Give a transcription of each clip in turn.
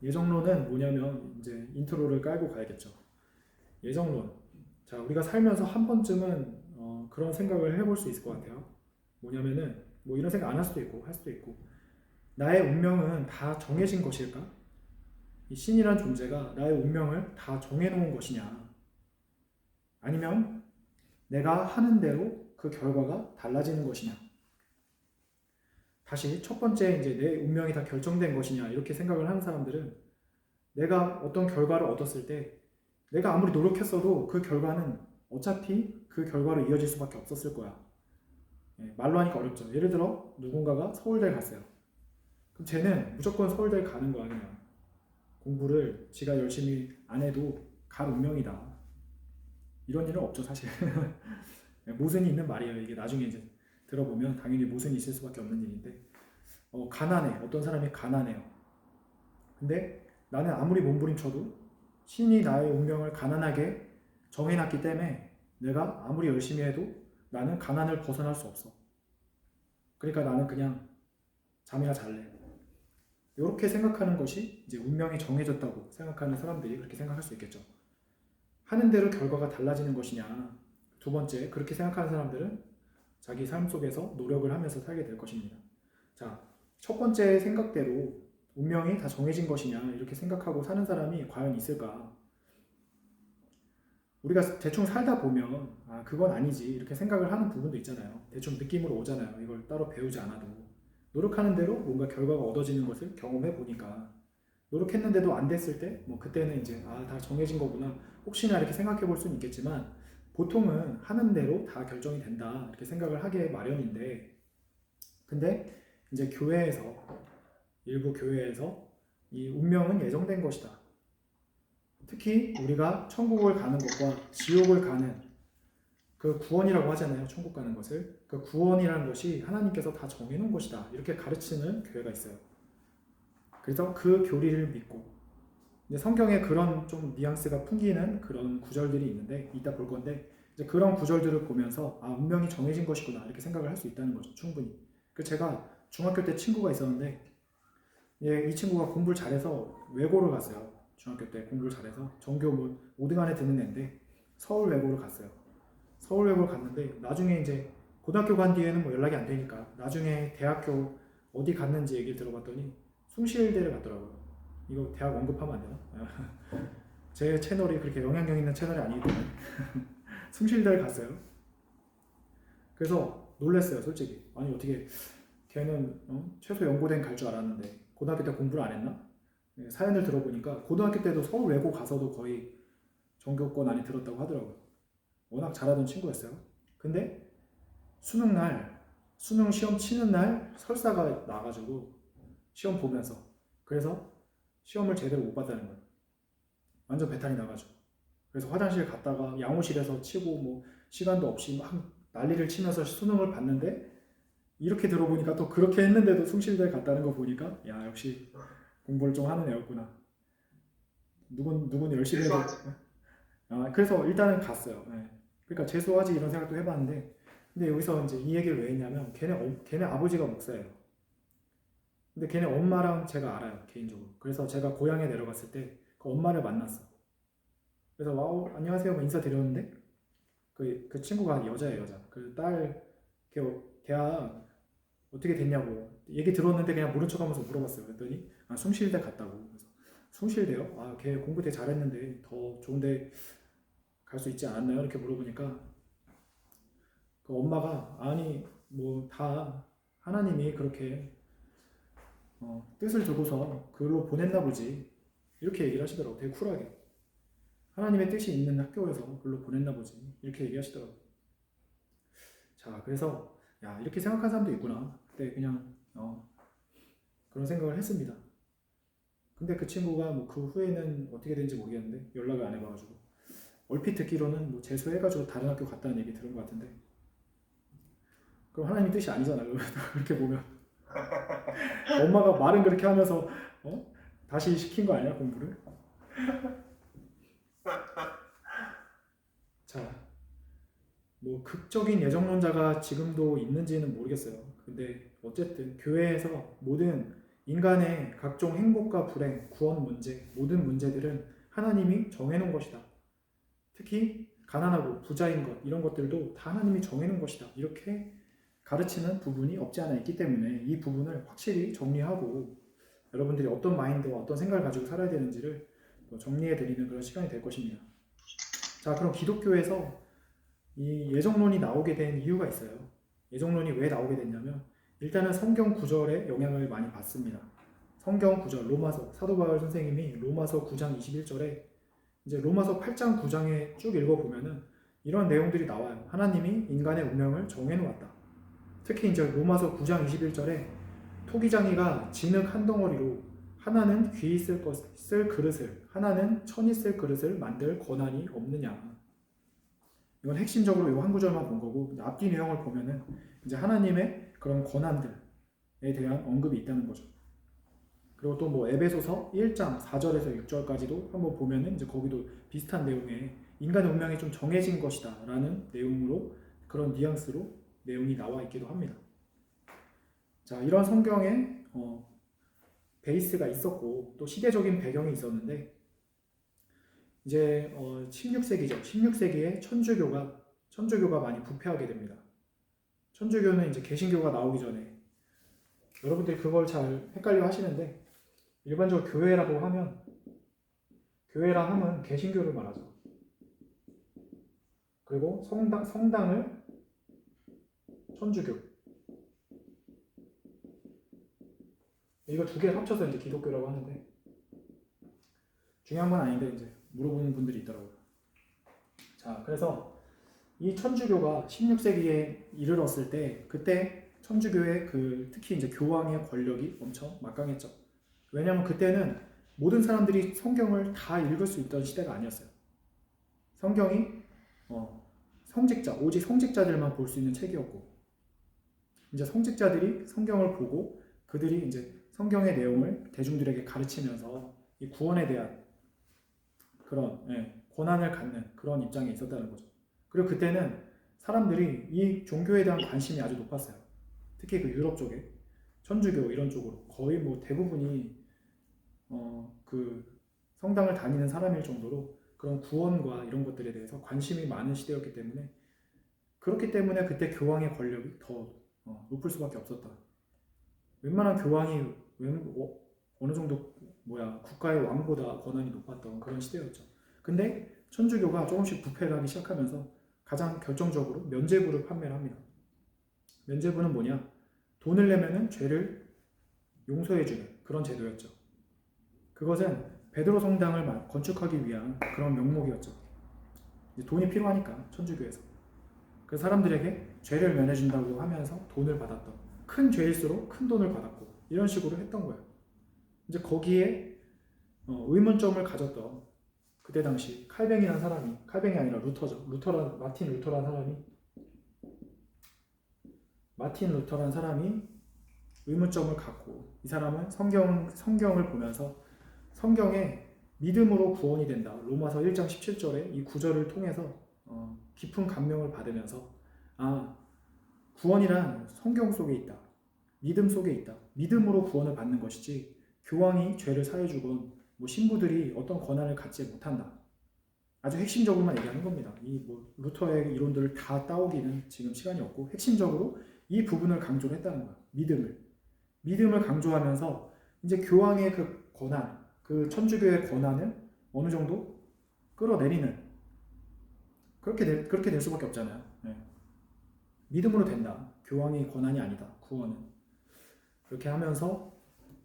예정론은 뭐냐면 이제 인트로를 깔고 가야겠죠. 예정론. 자, 우리가 살면서 한 번쯤은 그런 생각을 해볼 수 있을 것 같아요. 뭐냐면은 뭐 이런 생각 안 할 수도 있고 할 수도 있고 나의 운명은 다 정해진 것일까? 이 신이란 존재가 나의 운명을 다 정해놓은 것이냐? 아니면 내가 하는 대로 그 결과가 달라지는 것이냐? 다시 첫 번째 이제 내 운명이 다 결정된 것이냐 이렇게 생각을 하는 사람들은 내가 어떤 결과를 얻었을 때 내가 아무리 노력했어도 그 결과는 어차피 그 결과로 이어질 수밖에 없었을 거야. 말로 하니까 어렵죠. 예를 들어 누군가가 서울대를 갔어요. 그럼 쟤는 무조건 서울대를 가는 거야 그냥. 공부를 지가 열심히 안 해도 갈 운명이다. 이런 일은 없죠 사실. 모순이 있는 말이에요. 이게 나중에 이제 들어보면 당연히 모순이 있을 수밖에 없는 일인데 가난해. 어떤 사람이 가난해요. 근데 나는 아무리 몸부림쳐도 신이 나의 운명을 가난하게 정해놨기 때문에 내가 아무리 열심히 해도 나는 가난을 벗어날 수 없어. 그러니까 나는 그냥 잠이나 잘래. 이렇게 생각하는 것이 이제 운명이 정해졌다고 생각하는 사람들이 그렇게 생각할 수 있겠죠. 하는 대로 결과가 달라지는 것이냐. 두 번째, 그렇게 생각하는 사람들은 자기 삶 속에서 노력을 하면서 살게 될 것입니다. 자, 첫 번째 생각대로 운명이 다 정해진 것이냐 이렇게 생각하고 사는 사람이 과연 있을까? 우리가 대충 살다 보면 그건 아니지 이렇게 생각을 하는 부분도 있잖아요. 대충 느낌으로 오잖아요. 이걸 따로 배우지 않아도 노력하는 대로 뭔가 결과가 얻어지는 것을 경험해 보니까 노력했는데도 안 됐을 때 뭐 그때는 이제 다 정해진 거구나 혹시나 이렇게 생각해 볼 수는 있겠지만 보통은 하는 대로 다 결정이 된다 이렇게 생각을 하게 마련인데 근데 이제 교회에서 일부 교회에서 이 운명은 예정된 것이다. 특히 우리가 천국을 가는 것과 지옥을 가는 그 구원이라고 하잖아요. 천국 가는 것을. 그 구원이라는 것이 하나님께서 다 정해놓은 것이다. 이렇게 가르치는 교회가 있어요. 그래서 그 교리를 믿고 이제 성경에 그런 좀 뉘앙스가 풍기는 그런 구절들이 있는데 이따 볼 건데 이제 그런 구절들을 보면서 운명이 정해진 것이구나 이렇게 생각을 할 수 있다는 거죠. 충분히. 그 제가 중학교 때 친구가 있었는데 이 친구가 공부를 잘해서 외고를 갔어요. 중학교 때 공부를 잘해서 전교 뭐 5등 안에 드는 애인데 서울 외고를 갔어요. 서울 외고를 갔는데 나중에 이제 고등학교 간 뒤에는 뭐 연락이 안 되니까 나중에 대학교 어디 갔는지 얘기를 들어봤더니 숭실대를 갔더라고요. 이거 대학 언급하면 안 되나? 제 채널이 그렇게 영향력 있는 채널이 아니기 때문에 숭실대를 갔어요. 그래서 놀랐어요 솔직히. 아니 어떻게 걔는 최소 연고된 갈 줄 알았는데 고등학교 때 공부를 안 했나? 사연을 들어보니까 고등학교 때도 서울 외고 가서도 거의 전교권 안에 들었다고 하더라고요. 워낙 잘하던 친구였어요. 근데 수능 날, 수능 시험 치는 날 설사가 나가지고 시험 보면서 그래서 시험을 제대로 못 봤다는 거예요. 완전 배탈이 나가지고. 그래서 화장실 갔다가 양호실에서 치고 뭐 시간도 없이 막 난리를 치면서 수능을 봤는데 이렇게 들어보니까 또 그렇게 했는데도 숭실대 갔다는 거 보니까 야 역시 공부를 좀 하는 애였구나. 누군 열심히 해도 그래서 일단은 갔어요. 네. 그러니까 재수하지 이런 생각도 해봤는데 근데 여기서 이제 이 얘기를 왜 했냐면 걔네 아버지가 목사예요. 근데 걔네 엄마랑 제가 알아요 개인적으로. 그래서 제가 고향에 내려갔을 때 그 엄마를 만났어. 그래서 와우 안녕하세요 인사드렸는데 그 친구가 여자예요 여자. 그 딸 대학 어떻게 됐냐고 얘기 들었는데 그냥 모른 척하면서 물어봤어요. 그랬더니 숭실대 갔다고. 그래서 숭실대요? 걔 공부 되게 잘했는데 더 좋은데 갈 수 있지 않았나요? 이렇게 물어보니까 그 엄마가 아니 뭐 다 하나님이 그렇게 뜻을 두고서 그걸로 보냈나 보지 이렇게 얘기를 하시더라고. 되게 쿨하게 하나님의 뜻이 있는 학교에서 그걸로 보냈나 보지 이렇게 얘기하시더라고. 자 그래서 야 이렇게 생각하는 사람도 있구나 그때 그냥 그런 생각을 했습니다. 근데 그 친구가 뭐 그 후에는 어떻게 된지 모르겠는데 연락을 안 해봐가지고 얼핏 듣기로는 뭐 재수해가지고 다른 학교 갔다는 얘기 들은 것 같은데 그럼 하나님의 뜻이 아니잖아요. 그렇게 보면 엄마가 말은 그렇게 하면서 다시 시킨 거 아니야 공부를? 자, 뭐 극적인 예정론자가 지금도 있는지는 모르겠어요. 근데 어쨌든 교회에서 모든 인간의 각종 행복과 불행, 구원 문제, 모든 문제들은 하나님이 정해놓은 것이다. 특히 가난하고 부자인 것, 이런 것들도 다 하나님이 정해놓은 것이다. 이렇게 가르치는 부분이 없지 않아 있기 때문에 이 부분을 확실히 정리하고 여러분들이 어떤 마인드와 어떤 생각을 가지고 살아야 되는지를 정리해 드리는 그런 시간이 될 것입니다. 자, 그럼 기독교에서 이 예정론이 나오게 된 이유가 있어요. 예정론이 왜 나오게 됐냐면 일단은 성경 구절의 영향을 많이 받습니다. 성경 구절, 로마서, 사도 바울 선생님이 로마서 9장 21절에 이제 로마서 8장 9장에 쭉 읽어보면은 이런 내용들이 나와요. 하나님이 인간의 운명을 정해놓았다. 특히 이제 로마서 9장 21절에 토기장이가 진흙 한 덩어리로 하나는 귀 쓸 그릇을, 하나는 천이 쓸 그릇을 만들 권한이 없느냐. 이건 핵심적으로 이 한 구절만 본 거고 앞뒤 내용을 보면은 이제 하나님의 그런 권한들에 대한 언급이 있다는 거죠. 그리고 또 뭐 에베소서 1장 4절에서 6절까지도 한번 보면은 이제 거기도 비슷한 내용의 인간의 운명이 좀 정해진 것이다라는 내용으로 그런 뉘앙스로 내용이 나와 있기도 합니다. 자, 이런 성경에 베이스가 있었고 또 시대적인 배경이 있었는데 이제 16세기죠. 16세기에 천주교가 많이 부패하게 됩니다. 천주교는 이제 개신교가 나오기 전에 여러분들이 그걸 잘 헷갈려 하시는데 일반적으로 교회라 하면 개신교를 말하죠. 그리고 성당을 천주교. 이거 두 개를 합쳐서 이제 기독교라고 하는데 중요한 건 아닌데 이제 물어보는 분들이 있더라고요. 자, 그래서 이 천주교가 16세기에 이르렀을 때 그때 천주교의 특히 이제 교황의 권력이 엄청 막강했죠. 왜냐하면 그때는 모든 사람들이 성경을 다 읽을 수 있던 시대가 아니었어요. 성경이 오직 성직자들만 볼 수 있는 책이었고 이제 성직자들이 성경을 보고 그들이 이제 성경의 내용을 대중들에게 가르치면서 이 구원에 대한 그런 권한을 갖는 그런 입장에 있었다는 거죠. 그리고 그때는 사람들이 이 종교에 대한 관심이 아주 높았어요. 특히 그 유럽 쪽에 천주교 이런 쪽으로 거의 뭐 대부분이 그 성당을 다니는 사람일 정도로 그런 구원과 이런 것들에 대해서 관심이 많은 시대였기 때문에 그렇기 때문에 그때 교황의 권력이 더 높을 수밖에 없었다. 웬만한 교황이 어느 정도 국가의 왕보다 권한이 높았던 그런 시대였죠. 근데 천주교가 조금씩 부패를 하기 시작하면서 가장 결정적으로 면죄부를 판매를 합니다. 면죄부는 뭐냐? 돈을 내면은 죄를 용서해주는 그런 제도였죠. 그것은 베드로 성당을 건축하기 위한 그런 명목이었죠. 돈이 필요하니까 천주교에서. 그 사람들에게 죄를 면해준다고 하면서 돈을 받았던 큰 죄일수록 큰 돈을 받았고 이런 식으로 했던 거예요. 이제 거기에 의문점을 가졌던 그때 당시 칼뱅이라는 사람이 칼뱅이 아니라 루터죠. 마틴 루터라는 사람이 의문점을 갖고 이 사람은 성경을 보면서 성경에 믿음으로 구원이 된다. 로마서 1장 17절에 이 구절을 통해서 깊은 감명을 받으면서 구원이란 성경 속에 있다. 믿음 속에 있다. 믿음으로 구원을 받는 것이지 교황이 죄를 사해주건 신부들이 어떤 권한을 갖지 못한다. 아주 핵심적으로만 얘기하는 겁니다. 이 루터의 이론들을 다 따오기는 지금 시간이 없고 핵심적으로 이 부분을 강조를 했다는 거야. 믿음을 강조하면서 이제 교황의 그 권한, 그 천주교의 권한을 어느 정도 끌어내리는 그렇게 될 수밖에 없잖아요. 네. 믿음으로 된다. 교황의 권한이 아니다. 구원은. 그렇게 하면서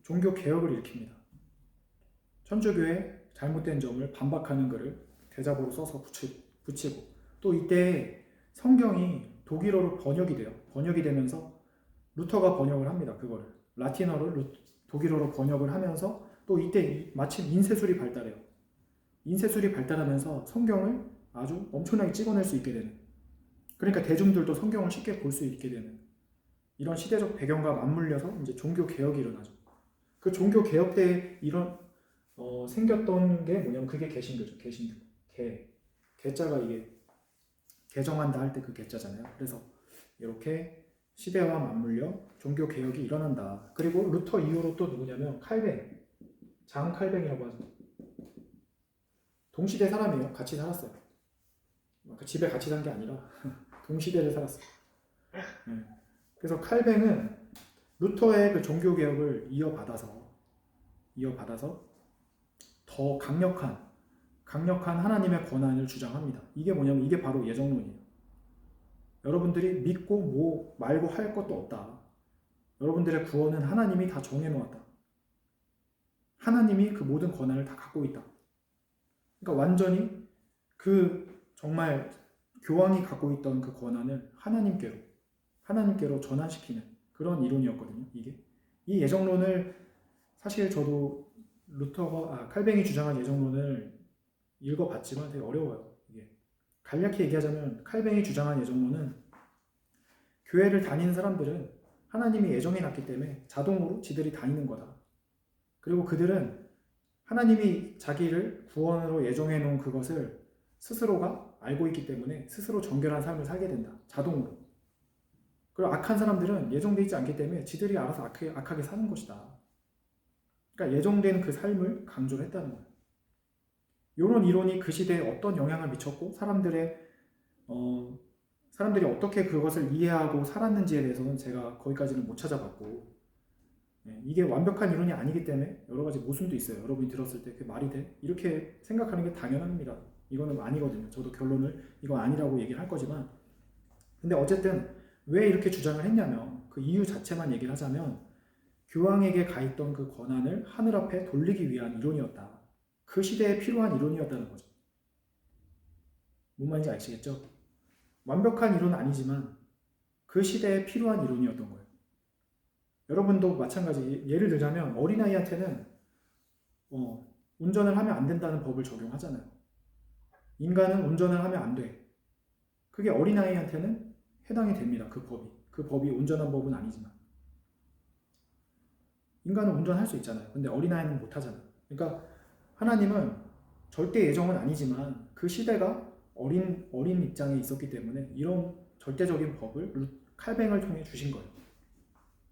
종교 개혁을 일으킵니다. 천주교의 잘못된 점을 반박하는 글을 대자보로 써서 붙이고 또 이때 성경이 독일어로 번역이 돼요. 번역이 되면서 루터가 번역을 합니다. 그거를 라틴어를 독일어로 번역을 하면서 또 이때 마침 인쇄술이 발달해요. 인쇄술이 발달하면서 성경을 아주 엄청나게 찍어낼 수 있게 되는, 그러니까 대중들도 성경을 쉽게 볼 수 있게 되는 이런 시대적 배경과 맞물려서 이제 종교 개혁이 일어나죠. 그 종교 개혁 때 생겼던 게 뭐냐면 그게 개신교죠. 개신교. 개자가 이게 개정한다 할 때 그 개자잖아요. 그래서 이렇게 시대와 맞물려 종교 개혁이 일어난다. 그리고 루터 이후로 또 누구냐면 칼뱅, 장 칼뱅이라고 하죠. 동시대 사람이에요. 같이 살았어요. 그 집에 같이 산 게 아니라 동시대를 살았어요. 네. 그래서 칼뱅은 루터의 그 종교 개혁을 이어받아서 더 강력한 하나님의 권한을 주장합니다. 이게 뭐냐면 이게 바로 예정론이에요. 여러분들이 믿고 뭐 말고 할 것도 없다. 여러분들의 구원은 하나님이 다 정해놓았다. 하나님이 그 모든 권한을 다 갖고 있다. 그러니까 완전히 그 정말 교황이 갖고 있던 그 권한을 하나님께로 전환시키는 그런 이론이었거든요. 이 예정론을 사실 저도 칼뱅이 주장한 예정론을 읽어봤지만 되게 어려워요. 이게 간략히 얘기하자면 칼뱅이 주장한 예정론은 교회를 다니는 사람들은 하나님이 예정해놨기 때문에 자동으로 지들이 다니는 거다. 그리고 그들은 하나님이 자기를 구원으로 예정해놓은 그것을 스스로가 알고 있기 때문에 스스로 정결한 삶을 살게 된다. 자동으로. 그리고 악한 사람들은 예정되어 있지 않기 때문에 지들이 알아서 악하게 사는 것이다. 그러니까 예정된 그 삶을 강조를 했다는 거예요. 이런 이론이 그 시대에 어떤 영향을 미쳤고 사람들이 어떻게 그것을 이해하고 살았는지에 대해서는 제가 거기까지는 못 찾아봤고 이게 완벽한 이론이 아니기 때문에 여러 가지 모순도 있어요. 여러분이 들었을 때 그게 말이 돼? 이렇게 생각하는 게 당연합니다. 이거는 아니거든요. 저도 결론을 이건 아니라고 얘기를 할 거지만 근데 어쨌든 왜 이렇게 주장을 했냐면 그 이유 자체만 얘기를 하자면 교황에게 가 있던 그 권한을 하늘 앞에 돌리기 위한 이론이었다. 그 시대에 필요한 이론이었다는 거죠. 뭔 말인지 아시겠죠? 완벽한 이론은 아니지만 그 시대에 필요한 이론이었던 거예요. 여러분도 마찬가지. 예를 들자면 어린아이한테는 운전을 하면 안 된다는 법을 적용하잖아요. 인간은 운전을 하면 안 돼. 그게 어린아이한테는 해당이 됩니다. 그 법이 온전한 법은 아니지만 인간은 운전할 수 있잖아요. 근데 어린아이는 못 하잖아요. 그러니까 하나님은 절대 예정은 아니지만 그 시대가 어린 입장에 있었기 때문에 이런 절대적인 법을 칼뱅을 통해 주신 거예요.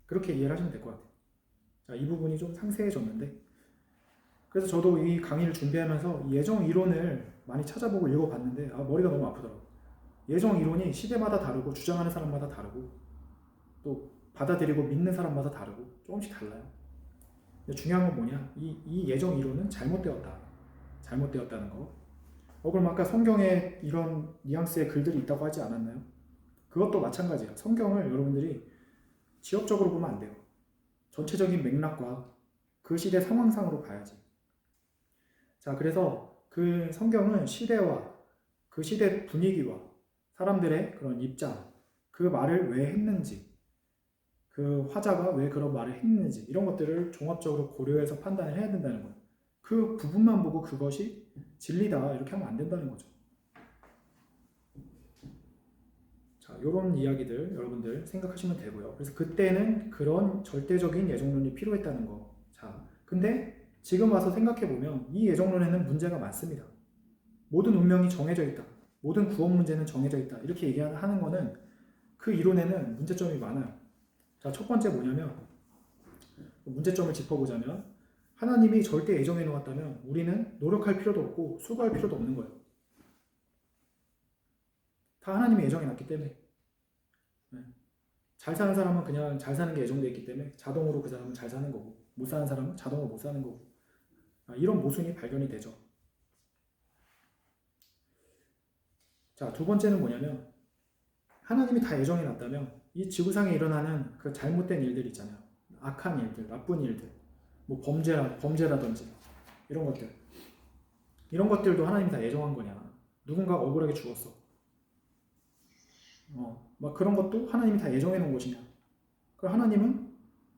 그렇게 이해를 하시면 될 것 같아요. 자, 이 부분이 좀 상세해졌는데 그래서 저도 이 강의를 준비하면서 예정 이론을 많이 찾아보고 읽어봤는데 머리가 너무 아프더라고요. 예정 이론이 시대마다 다르고 주장하는 사람마다 다르고 또 받아들이고 믿는 사람마다 다르고 조금씩 달라요. 근데 중요한 건 뭐냐? 이 예정 이론은 잘못되었다는 거. 그럼 아까 성경에 이런 뉘앙스의 글들이 있다고 하지 않았나요? 그것도 마찬가지예요. 성경을 여러분들이 지역적으로 보면 안 돼요. 전체적인 맥락과 그 시대 상황상으로 봐야지. 자, 그래서 그 성경은 시대와 그 시대 분위기와 사람들의 그런 입장, 그 말을 왜 했는지, 그 화자가 왜 그런 말을 했는지 이런 것들을 종합적으로 고려해서 판단을 해야 된다는 거예요. 그 부분만 보고 그것이 진리다 이렇게 하면 안 된다는 거죠. 자, 이런 이야기들 여러분들 생각하시면 되고요. 그래서 그때는 그런 절대적인 예정론이 필요했다는 거. 자, 근데 지금 와서 생각해 보면 이 예정론에는 문제가 많습니다. 모든 운명이 정해져 있다. 모든 구원 문제는 정해져 있다. 이렇게 얘기하는 거는 그 이론에는 문제점이 많아요. 자, 첫 번째 뭐냐면 문제점을 짚어보자면 하나님이 절대 예정해 놓았다면 우리는 노력할 필요도 없고 수고할 필요도 없는 거예요. 다 하나님이 예정해 놨기 때문에 잘 사는 사람은 그냥 잘 사는 게 예정되어 있기 때문에 자동으로 그 사람은 잘 사는 거고 못 사는 사람은 자동으로 못 사는 거고 이런 모순이 발견이 되죠. 자, 두 번째는 뭐냐면 하나님이 다 예정해 놨다면 이 지구상에 일어나는 그 잘못된 일들 있잖아요. 악한 일들, 나쁜 일들, 뭐 범죄라든지 이런 것들도 하나님이 다 예정한 거냐? 누군가 억울하게 죽었어. 막 그런 것도 하나님이 다 예정해 놓은 것이냐? 그 하나님은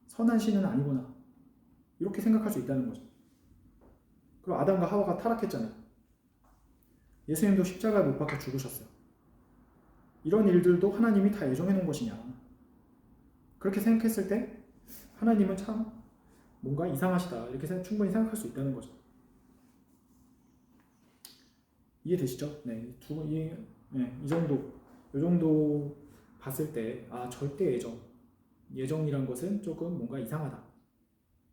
선한 신은 아니구나. 이렇게 생각할 수 있다는 거죠. 그리고 아담과 하와가 타락했잖아요. 예수님도 십자가에 못 박혀 죽으셨어요. 이런 일들도 하나님이 다 예정해 놓은 것이냐? 그렇게 생각했을 때 하나님은 참 뭔가 이상하시다. 이렇게 충분히 생각할 수 있다는 거죠. 이해되시죠? 이 정도 봤을 때 절대 예정이란 것은 조금 뭔가 이상하다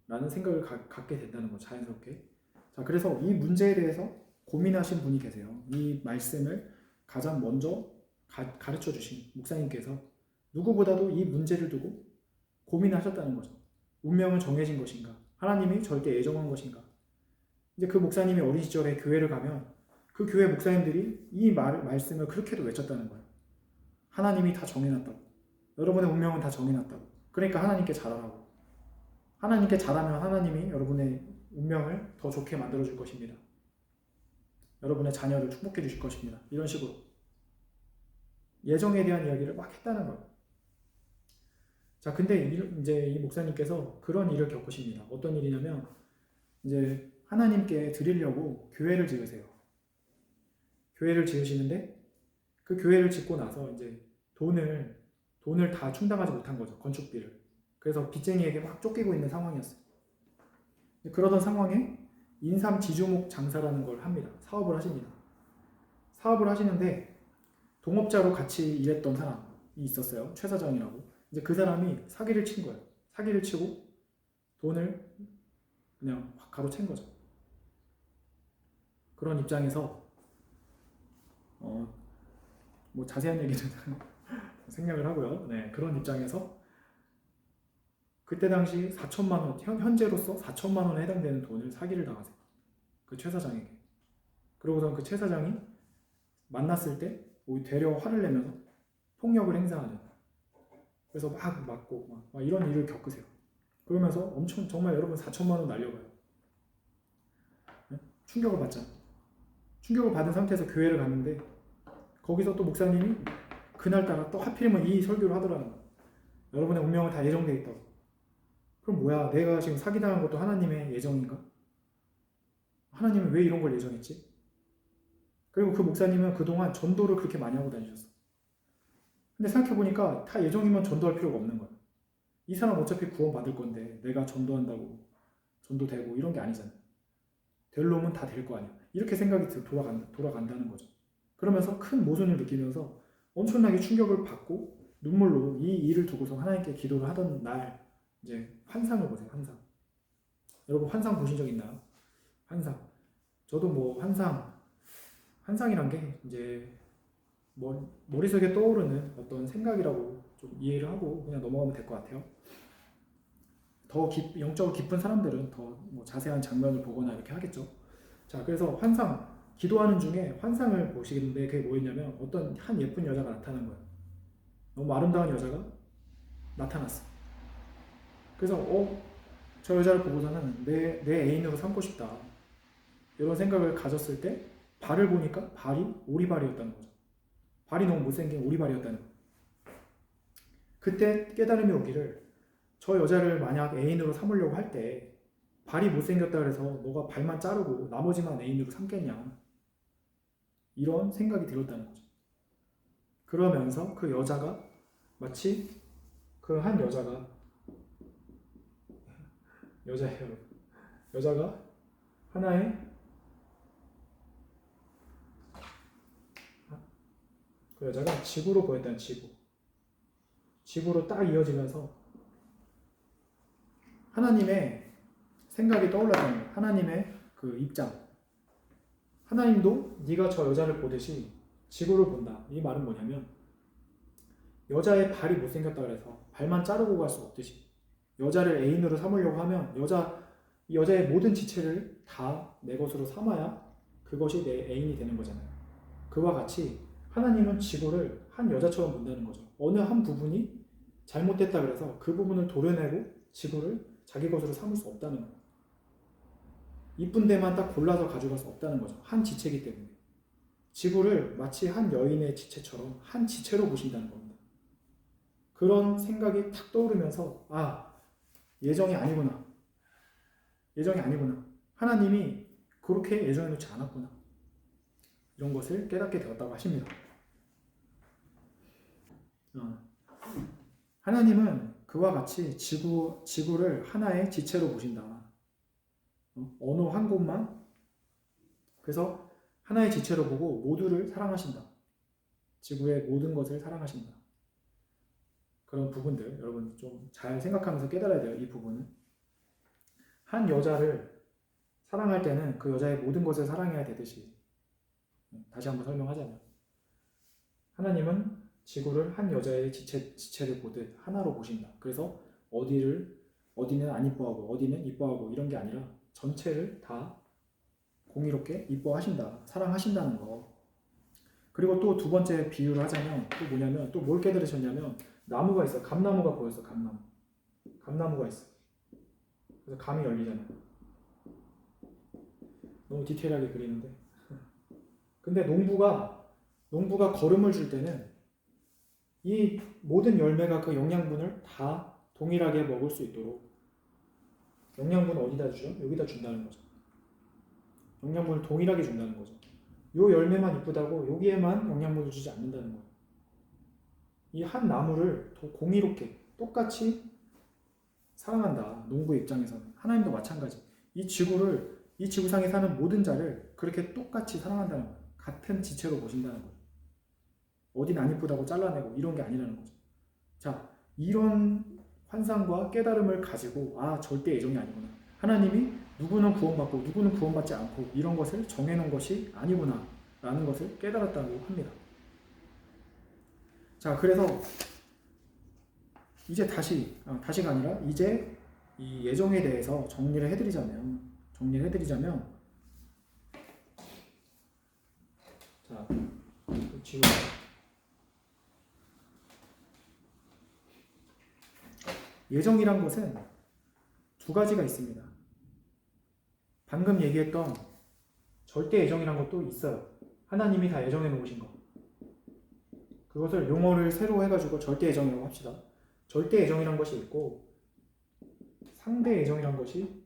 라는 생각을 갖게 된다는 거 자연스럽게. 자, 그래서 이 문제에 대해서 고민하신 분이 계세요. 이 말씀을 가장 먼저 가르쳐 주신 목사님께서 누구보다도 이 문제를 두고 고민하셨다는 거죠. 운명은 정해진 것인가? 하나님이 절대 예정한 것인가? 이제 그 목사님이 어린 시절에 교회를 가면 그 교회 목사님들이 이 말씀을 그렇게도 외쳤다는 거예요. 하나님이 다 정해놨다고. 여러분의 운명은 다 정해놨다고. 그러니까 하나님께 잘하라고. 하나님께 잘하면 하나님이 여러분의 운명을 더 좋게 만들어줄 것입니다. 여러분의 자녀를 축복해 주실 것입니다. 이런 식으로 예정에 대한 이야기를 막 했다는 거예요. 자, 근데 이제 이 목사님께서 그런 일을 겪으십니다. 어떤 일이냐면 이제 하나님께 드리려고 교회를 지으세요. 교회를 지으시는데 그 교회를 짓고 나서 이제 돈을 다 충당하지 못한 거죠. 건축비를. 그래서 빚쟁이에게 막 쫓기고 있는 상황이었어요. 그러던 상황에 인삼 지주목 장사라는 걸 합니다. 사업을 하십니다. 사업을 하시는데 동업자로 같이 일했던 사람이 있었어요. 최 사장이라고. 이제 그 사람이 사기를 친 거예요. 사기를 치고 돈을 그냥 확 가로챈 거죠. 그런 입장에서 뭐 자세한 얘기는 생략을 하고요. 네, 그런 입장에서 그때 당시 4천만 원, 현재로서 4천만 원에 해당되는 돈을 사기를 당하세요. 그 최 사장에게. 그러고선 그 최 사장이 만났을 때 되려 화를 내면서 폭력을 행사하는. 그래서 막 맞고 막 이런 일을 겪으세요. 그러면서 엄청 정말 여러분 4천만 원 날려가요. 네? 충격을 받잖아. 충격을 받은 상태에서 교회를 갔는데 거기서 또 목사님이 그날따라 또 하필이면 이 설교를 하더라는 거예요. 여러분의 운명은 다 예정되어 있다고. 그럼 뭐야? 내가 지금 사기당한 것도 하나님의 예정인가? 하나님은 왜 이런 걸 예정했지? 그리고 그 목사님은 그동안 전도를 그렇게 많이 하고 다니셨어. 근데 생각해보니까 다 예정이면 전도할 필요가 없는 거야. 이 사람 어차피 구원받을 건데 내가 전도한다고 전도되고 이런 게 아니잖아요. 될 놈은 다 될 거 아니야. 이렇게 생각이 돌아간다는 거죠. 그러면서 큰 모순을 느끼면서 엄청나게 충격을 받고 눈물로 이 일을 두고서 하나님께 기도를 하던 날 이제 환상을 보세요. 환상. 여러분 환상 보신 적 있나요? 환상. 저도 뭐 환상이란 게 이제 머릿속에 떠오르는 어떤 생각이라고 좀 이해를 하고 그냥 넘어가면 될 것 같아요. 더 영적으로 깊은 사람들은 더 뭐 자세한 장면을 보거나 이렇게 하겠죠. 자, 그래서 기도하는 중에 환상을 보시는데 그게 뭐였냐면 어떤 한 예쁜 여자가 나타난 거예요. 너무 아름다운 여자가 나타났어. 그래서 저 여자를 보고서는 내 애인으로 삼고 싶다. 이런 생각을 가졌을 때 발을 보니까 발이 오리발이었다는 거죠. 발이 너무 못생긴 오리발이었다는 거예요. 그때 깨달음이 오기를 저 여자를 만약 애인으로 삼으려고 할 때 발이 못생겼다 그래서 너가 발만 자르고 나머지만 애인으로 삼겠냐 이런 생각이 들었다는 거죠. 그러면서 그 여자가 마치 그 한 여자예요. 여자가 하나의 그 여자가 지구로 보였다는 지구로 딱 이어지면서 하나님의 생각이 떠올랐다는 거예요. 하나님의 그 입장. 하나님도 네가 저 여자를 보듯이 지구를 본다. 이 말은 뭐냐면 여자의 발이 못생겼다 그래서 발만 자르고 갈 수 없듯이 여자를 애인으로 삼으려고 하면 여자의 모든 지체를 다 내 것으로 삼아야 그것이 내 애인이 되는 거잖아요. 그와 같이 하나님은 지구를 한 여자처럼 본다는 거죠. 어느 한 부분이 잘못됐다 그래서 그 부분을 도려내고 지구를 자기 것으로 삼을 수 없다는 거예요. 이쁜 데만 딱 골라서 가져갈 수 없다는 거죠. 한 지체이기 때문에. 지구를 마치 한 여인의 지체처럼 한 지체로 보신다는 겁니다. 그런 생각이 탁 떠오르면서 예정이 아니구나. 하나님이 그렇게 예정해놓지 않았구나. 이런 것을 깨닫게 되었다고 하십니다. 하나님은 그와 같이 지구를 하나의 지체로 보신다. 어느 한 곳만 그래서 하나의 지체로 보고 모두를 사랑하신다. 지구의 모든 것을 사랑하신다. 그런 부분들 여러분 좀 잘 생각하면서 깨달아야 돼요. 이 부분은 한 여자를 사랑할 때는 그 여자의 모든 것을 사랑해야 되듯이, 다시 한번 설명하자면 하나님은 지구를 한 여자의 지체를 보듯 하나로 보신다. 그래서 어디는 안 이뻐하고 어디는 이뻐하고 이런 게 아니라 전체를 다 공의롭게 이뻐하신다, 사랑하신다는 거. 그리고 또 두 번째 비유를 하자면 또 뭐냐면, 또 뭘 깨달으셨냐면, 나무가 있어. 감나무가 보였어. 감나무가 있어. 그래서 감이 열리잖아. 너무 디테일하게 그리는데, 근데 농부가 거름을 줄 때는 이 모든 열매가 그 영양분을 다 동일하게 먹을 수 있도록 영양분을 어디다 주죠? 여기다 준다는 거죠. 영양분을 동일하게 준다는 거죠. 요 열매만 이쁘다고 여기에만 영양분을 주지 않는다는 거예요. 이 한 나무를 더 공의롭게 똑같이 사랑한다. 농부의 입장에서는 하나님도 마찬가지. 이 지구상에 사는 모든 자를 그렇게 똑같이 사랑한다는 거예요. 같은 지체로 보신다는 거예요. 어딘 안 이쁘다고 잘라내고 이런 게 아니라는 거죠. 자, 이런 환상과 깨달음을 가지고 절대 애정이 아니구나. 하나님이 누구는 구원받고 누구는 구원받지 않고 이런 것을 정해놓은 것이 아니구나 라는 것을 깨달았다고 합니다. 자, 그래서 이제 다시가 아니라 이제 이 예정에 대해서 정리를 해드리자면 자, 지금 예정이란 것은 두 가지가 있습니다. 방금 얘기했던 절대 예정이란 것도 있어요. 하나님이 다 예정해 놓으신 거. 그것을 용어를 새로 해가지고 절대 예정이라고 합시다. 절대 예정이란 것이 있고 상대 예정이란 것이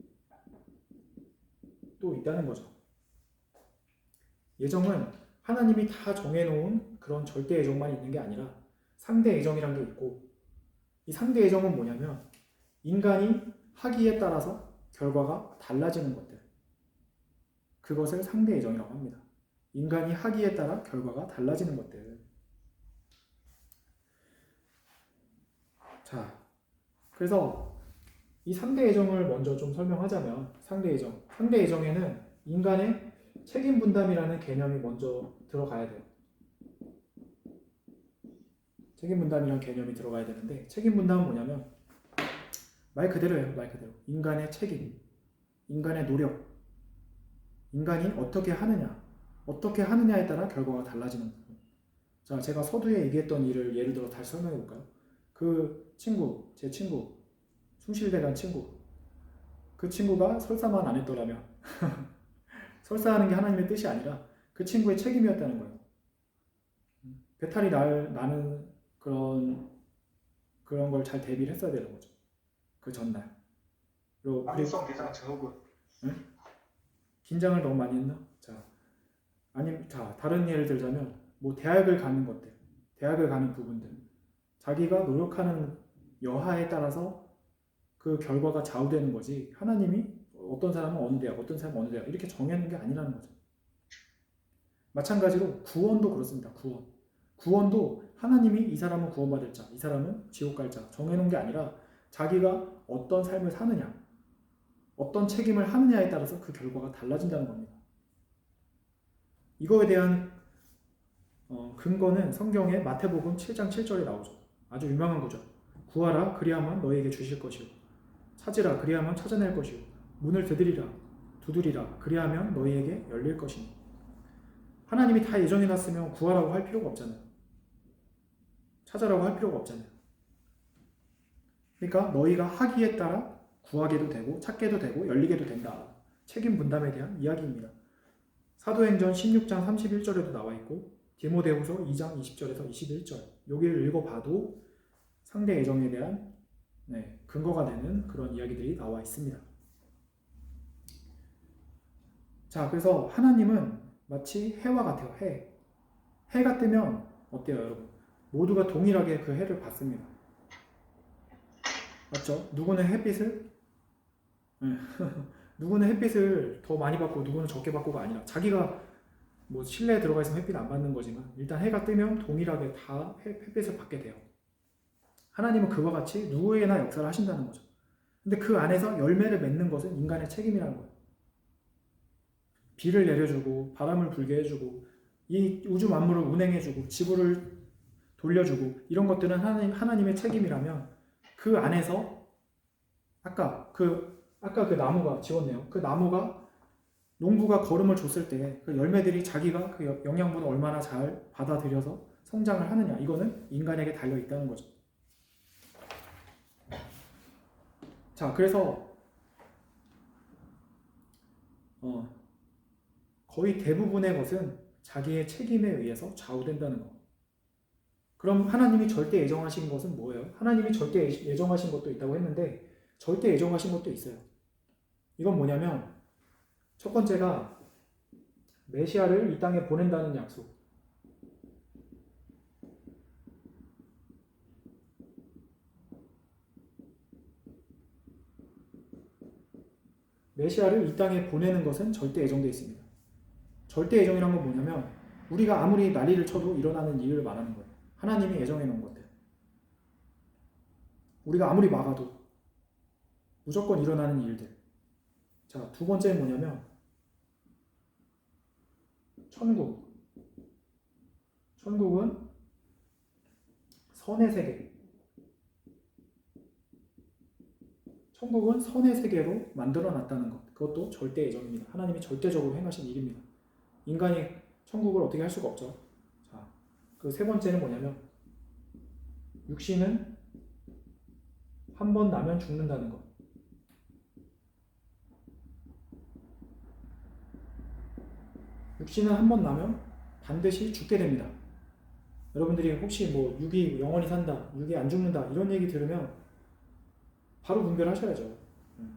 또 있다는 거죠. 예정은 하나님이 다 정해놓은 그런 절대 예정만 있는 게 아니라 상대 예정이란 게 있고, 이 상대 예정은 뭐냐면 인간이 하기에 따라서 결과가 달라지는 것들, 그것을 상대 예정이라고 합니다. 인간이 하기에 따라 결과가 달라지는 것들. 자, 그래서 이 상대 예정을 먼저 좀 설명하자면, 상대 예정에는 인간의 책임 분담이라는 개념이 먼저 들어가야 돼요. 책임 분담이라는 개념이 들어가야 되는데, 책임 분담은 뭐냐면 말 그대로예요. 말 그대로 인간의 책임, 인간의 노력, 인간이 어떻게 하느냐에 따라 결과가 달라지는 거예요. 자, 제가 서두에 얘기했던 일을 예를 들어 다시 설명해 볼까요? 제 친구, 숭실대 간 친구, 그 친구가 설사만 안 했더라면 설사하는 게 하나님의 뜻이 아니라 그 친구의 책임이었다는 거예요. 배탈이 나는 그런 걸 잘 대비를 했어야 되는 거죠. 그 전날. 그리고 만성 대장 증후군. 긴장을 너무 많이 했나? 다른 예를 들자면 대학을 가는 것들, 대학을 가는 부분들, 자기가 노력하는 여하에 따라서 그 결과가 좌우되는 거지, 하나님이 어떤 사람은 어느 대학, 어떤 사람은 어느 대학 이렇게 정해놓은 게 아니라는 거죠. 마찬가지로 구원도 그렇습니다. 구원도 하나님이 이 사람은 구원받을 자, 이 사람은 지옥 갈 자 정해놓은 게 아니라 자기가 어떤 삶을 사느냐, 어떤 책임을 하느냐에 따라서 그 결과가 달라진다는 겁니다. 이거에 대한 근거는 성경의 마태복음 7장 7절에 나오죠. 아주 유명한 구절. 구하라 그리하면 너희에게 주실 것이요, 찾으라 그리하면 찾아낼 것이요, 문을 두드리라 그리하면 너희에게 열릴 것이니. 하나님이 다 예정해놨으면 구하라고 할 필요가 없잖아요. 찾아라고 할 필요가 없잖아요. 그러니까 너희가 하기에 따라 구하게도 되고 찾게도 되고 열리게도 된다. 책임 분담에 대한 이야기입니다. 사도행전 16장 31절에도 나와 있고 디모데후서 2장 20절에서 21절, 여기를 읽어봐도 상대 예정에 대한 근거가 되는 그런 이야기들이 나와 있습니다. 자, 그래서 하나님은 마치 해와 같아요. 해가 뜨면 어때요, 여러분? 모두가 동일하게 그 해를 받습니다. 맞죠? 누구는 햇빛을 더 많이 받고 누구는 적게 받고가 아니라, 자기가 실내에 들어가 있으면 햇빛 안 받는 거지만 일단 해가 뜨면 동일하게 다 햇빛을 받게 돼요. 하나님은 그와 같이 누구에게나 역사를 하신다는 거죠. 근데 그 안에서 열매를 맺는 것은 인간의 책임이라는 거예요. 비를 내려주고 바람을 불게 해주고 이 우주 만물을 운행해주고 지구를 돌려주고 이런 것들은 하나님의 책임이라면 그 안에서 아까 그 나무가 지웠네요. 그 나무가 농부가 거름을 줬을 때 그 열매들이 자기가 그 영양분을 얼마나 잘 받아들여서 성장을 하느냐 이거는 인간에게 달려 있다는 거죠. 자, 그래서 거의 대부분의 것은 자기의 책임에 의해서 좌우된다는 거. 그럼 하나님이 절대 예정하신 것은 뭐예요? 하나님이 절대 예정하신 것도 있다고 했는데 절대 예정하신 것도 있어요. 이건 뭐냐면 첫 번째가 메시아를 이 땅에 보낸다는 약속. 메시아를 이 땅에 보내는 것은 절대 예정되어 있습니다. 절대 예정이란 건 뭐냐면 우리가 아무리 난리를 쳐도 일어나는 일을 말하는 거예요. 하나님이 예정해 놓은 것들. 우리가 아무리 막아도 무조건 일어나는 일들. 자, 두 번째는 뭐냐면 천국. 천국은 선의 세계. 천국은 선의 세계로 만들어 놨다는 것. 그것도 절대 예정입니다. 하나님이 절대적으로 행하신 일입니다. 인간이 천국을 어떻게 할 수가 없죠. 자, 그 세 번째는 뭐냐면 육신은 한 번 나면 죽는다는 것. 육신은 한 번 나면 반드시 죽게 됩니다. 여러분들이 혹시 뭐 육이 영원히 산다, 육이 안 죽는다 이런 얘기 들으면 바로 분별하셔야죠.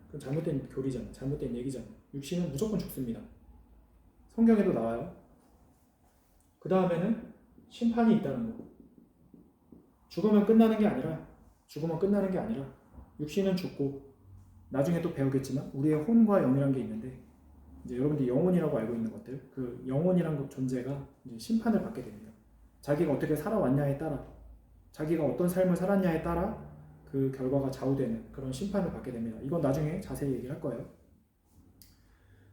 그건 잘못된 교리잖아요. 잘못된 얘기잖아요. 육신은 무조건 죽습니다. 성경에도 나와요. 그 다음에는 심판이 있다는 거. 죽으면 끝나는 게 아니라 육신은 죽고 나중에 또 배우겠지만 우리의 혼과 영이란 게 있는데 이제 여러분들이 영혼이라고 알고 있는 것들 그 영혼이란 것 존재가 이제 심판을 받게 됩니다. 자기가 어떻게 살아왔냐에 따라 자기가 어떤 삶을 살았냐에 따라 그 결과가 좌우되는 그런 심판을 받게 됩니다. 이건 나중에 자세히 얘기할 거예요.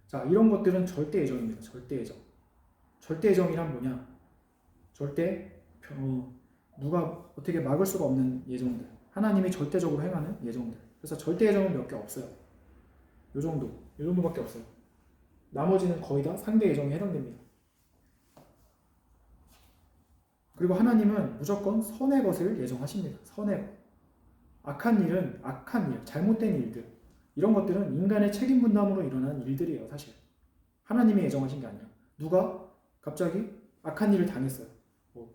자, 이런 것들은 절대 예정입니다. 절대 예정. 절대 예정이란 뭐냐? 절대 누가 어떻게 막을 수가 없는 예정들. 하나님이 절대적으로 행하는 예정들. 그래서 절대 예정은 몇 개 없어요. 요 정도밖에 없어요. 나머지는 거의 다 상대 예정에 해당됩니다. 그리고 하나님은 무조건 선의 것을 예정하십니다. 선의 것. 악한 일, 잘못된 일들 이런 것들은 인간의 책임 분담으로 일어나는 일들이에요. 사실 하나님이 예정하신 게 아니라 누가 갑자기 악한 일을 당했어요. 뭐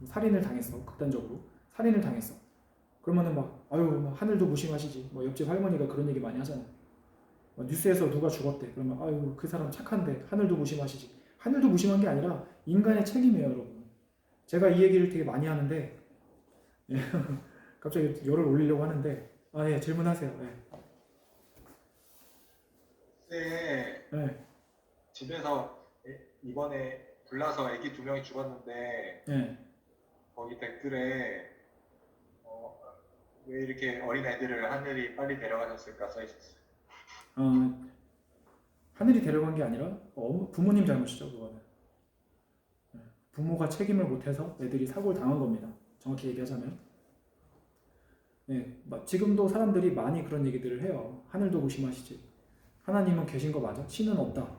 살인을 당했어. 극단적으로 살인을 당했어. 그러면은 막 아유 하늘도 무심하시지. 뭐 옆집 할머니가 그런 얘기 많이 하잖아요. 뉴스에서 누가 죽었대. 그러면 아유 그 사람 착한데 하늘도 무심하시지. 하늘도 무심한 게 아니라 인간의 책임이에요, 여러분. 제가 이 얘기를 되게 많이 하는데 갑자기 열을 올리려고 하는데 예, 질문하세요. 네. 집에서 이번에 불나서 아기 2명이 죽었는데 거기 댓글에 왜 이렇게 어린 애들을 하늘이 빨리 데려가셨을까 써 있었어요. 하늘이 데려간 게 아니라 부모님 잘못이죠. 그거는 부모가 책임을 못해서 애들이 사고를 당한 겁니다. 정확히 얘기하자면 지금도 사람들이 많이 그런 얘기들을 해요. 하늘도 무심하시지. 하나님은 계신 거 맞아? 신은 없다.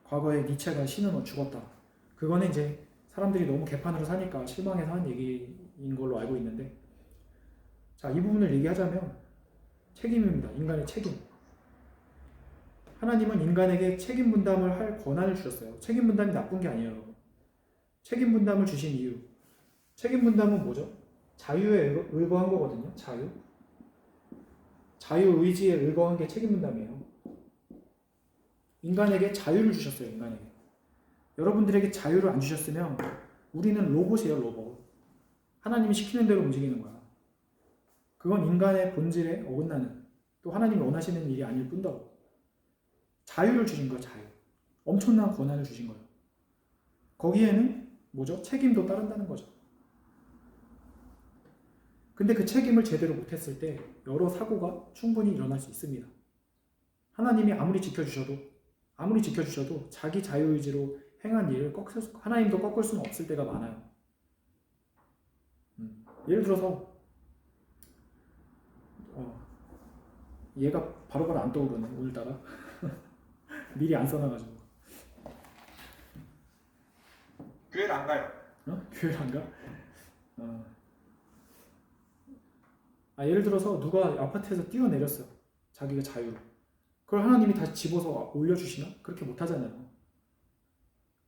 과거에 니체가 신은 죽었다. 그거는 이제 사람들이 너무 개판으로 사니까 실망해서 한 얘기인 걸로 알고 있는데 자, 이 부분을 얘기하자면 책임입니다. 인간의 책임. 하나님은 인간에게 책임 분담을 할 권한을 주셨어요. 책임 분담이 나쁜 게 아니에요, 여러분. 책임 분담을 주신 이유. 책임 분담은 뭐죠? 자유에 의거한 거거든요. 자유 의지에 의거한 게 책임 분담이에요. 인간에게 자유를 주셨어요. 인간에게. 여러분들에게 자유를 안 주셨으면 우리는 로봇이에요. 로봇. 하나님이 시키는 대로 움직이는 거야. 그건 인간의 본질에 어긋나는 또 하나님이 원하시는 일이 아닐 뿐더러 자유를 주신 거예요. 자유. 엄청난 권한을 주신 거예요. 거기에는 뭐죠? 책임도 따른다는 거죠. 근데 그 책임을 제대로 못했을 때 여러 사고가 충분히 일어날 수 있습니다. 하나님이 아무리 지켜주셔도 자기 자유의지로 행한 일을 하나님도 꺾을 수는 없을 때가 많아요. 예를 들어서 얘가 바로바로 안 떠오르네 오늘따라. 미리 안 써놔가지고. 교회를 안 가요. 교회를 안 가? 예를 들어서 누가 아파트에서 뛰어내렸어. 자기가 자유로. 그걸 하나님이 다시 집어서 올려주시나? 그렇게 못하잖아요.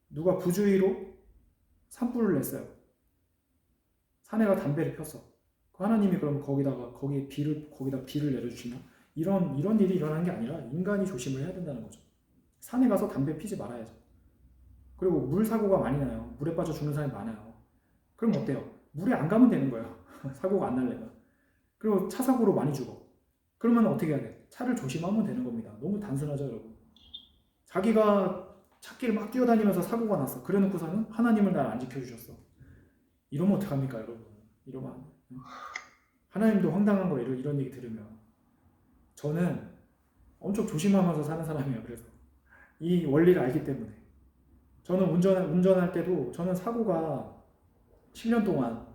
누가 부주의로 산불을 냈어요. 사내가 담배를 폈어. 하나님이 그럼 거기다 비를 내려주시나? 이런 일이 일어나는 게 아니라 인간이 조심을 해야 된다는 거죠. 산에 가서 담배 피지 말아야죠. 그리고 물 사고가 많이 나요. 물에 빠져 죽는 사람이 많아요. 그럼 어때요? 물에 안 가면 되는 거예요. 사고가 안 날래면. 그리고 차 사고로 많이 죽어. 그러면 어떻게 해야 돼? 차를 조심하면 되는 겁니다. 너무 단순하죠, 여러분. 자기가 찾기를 막 뛰어다니면서 사고가 났어. 그래놓고서는 하나님을 날 안 지켜주셨어. 이러면 어떡합니까, 여러분? 이러면 안 돼. 하나님도 황당한 거예요. 이런 얘기 들으면. 저는 엄청 조심하면서 사는 사람이에요. 그래서 이 원리를 알기 때문에. 저는 운전할 때도 저는 사고가 7년 동안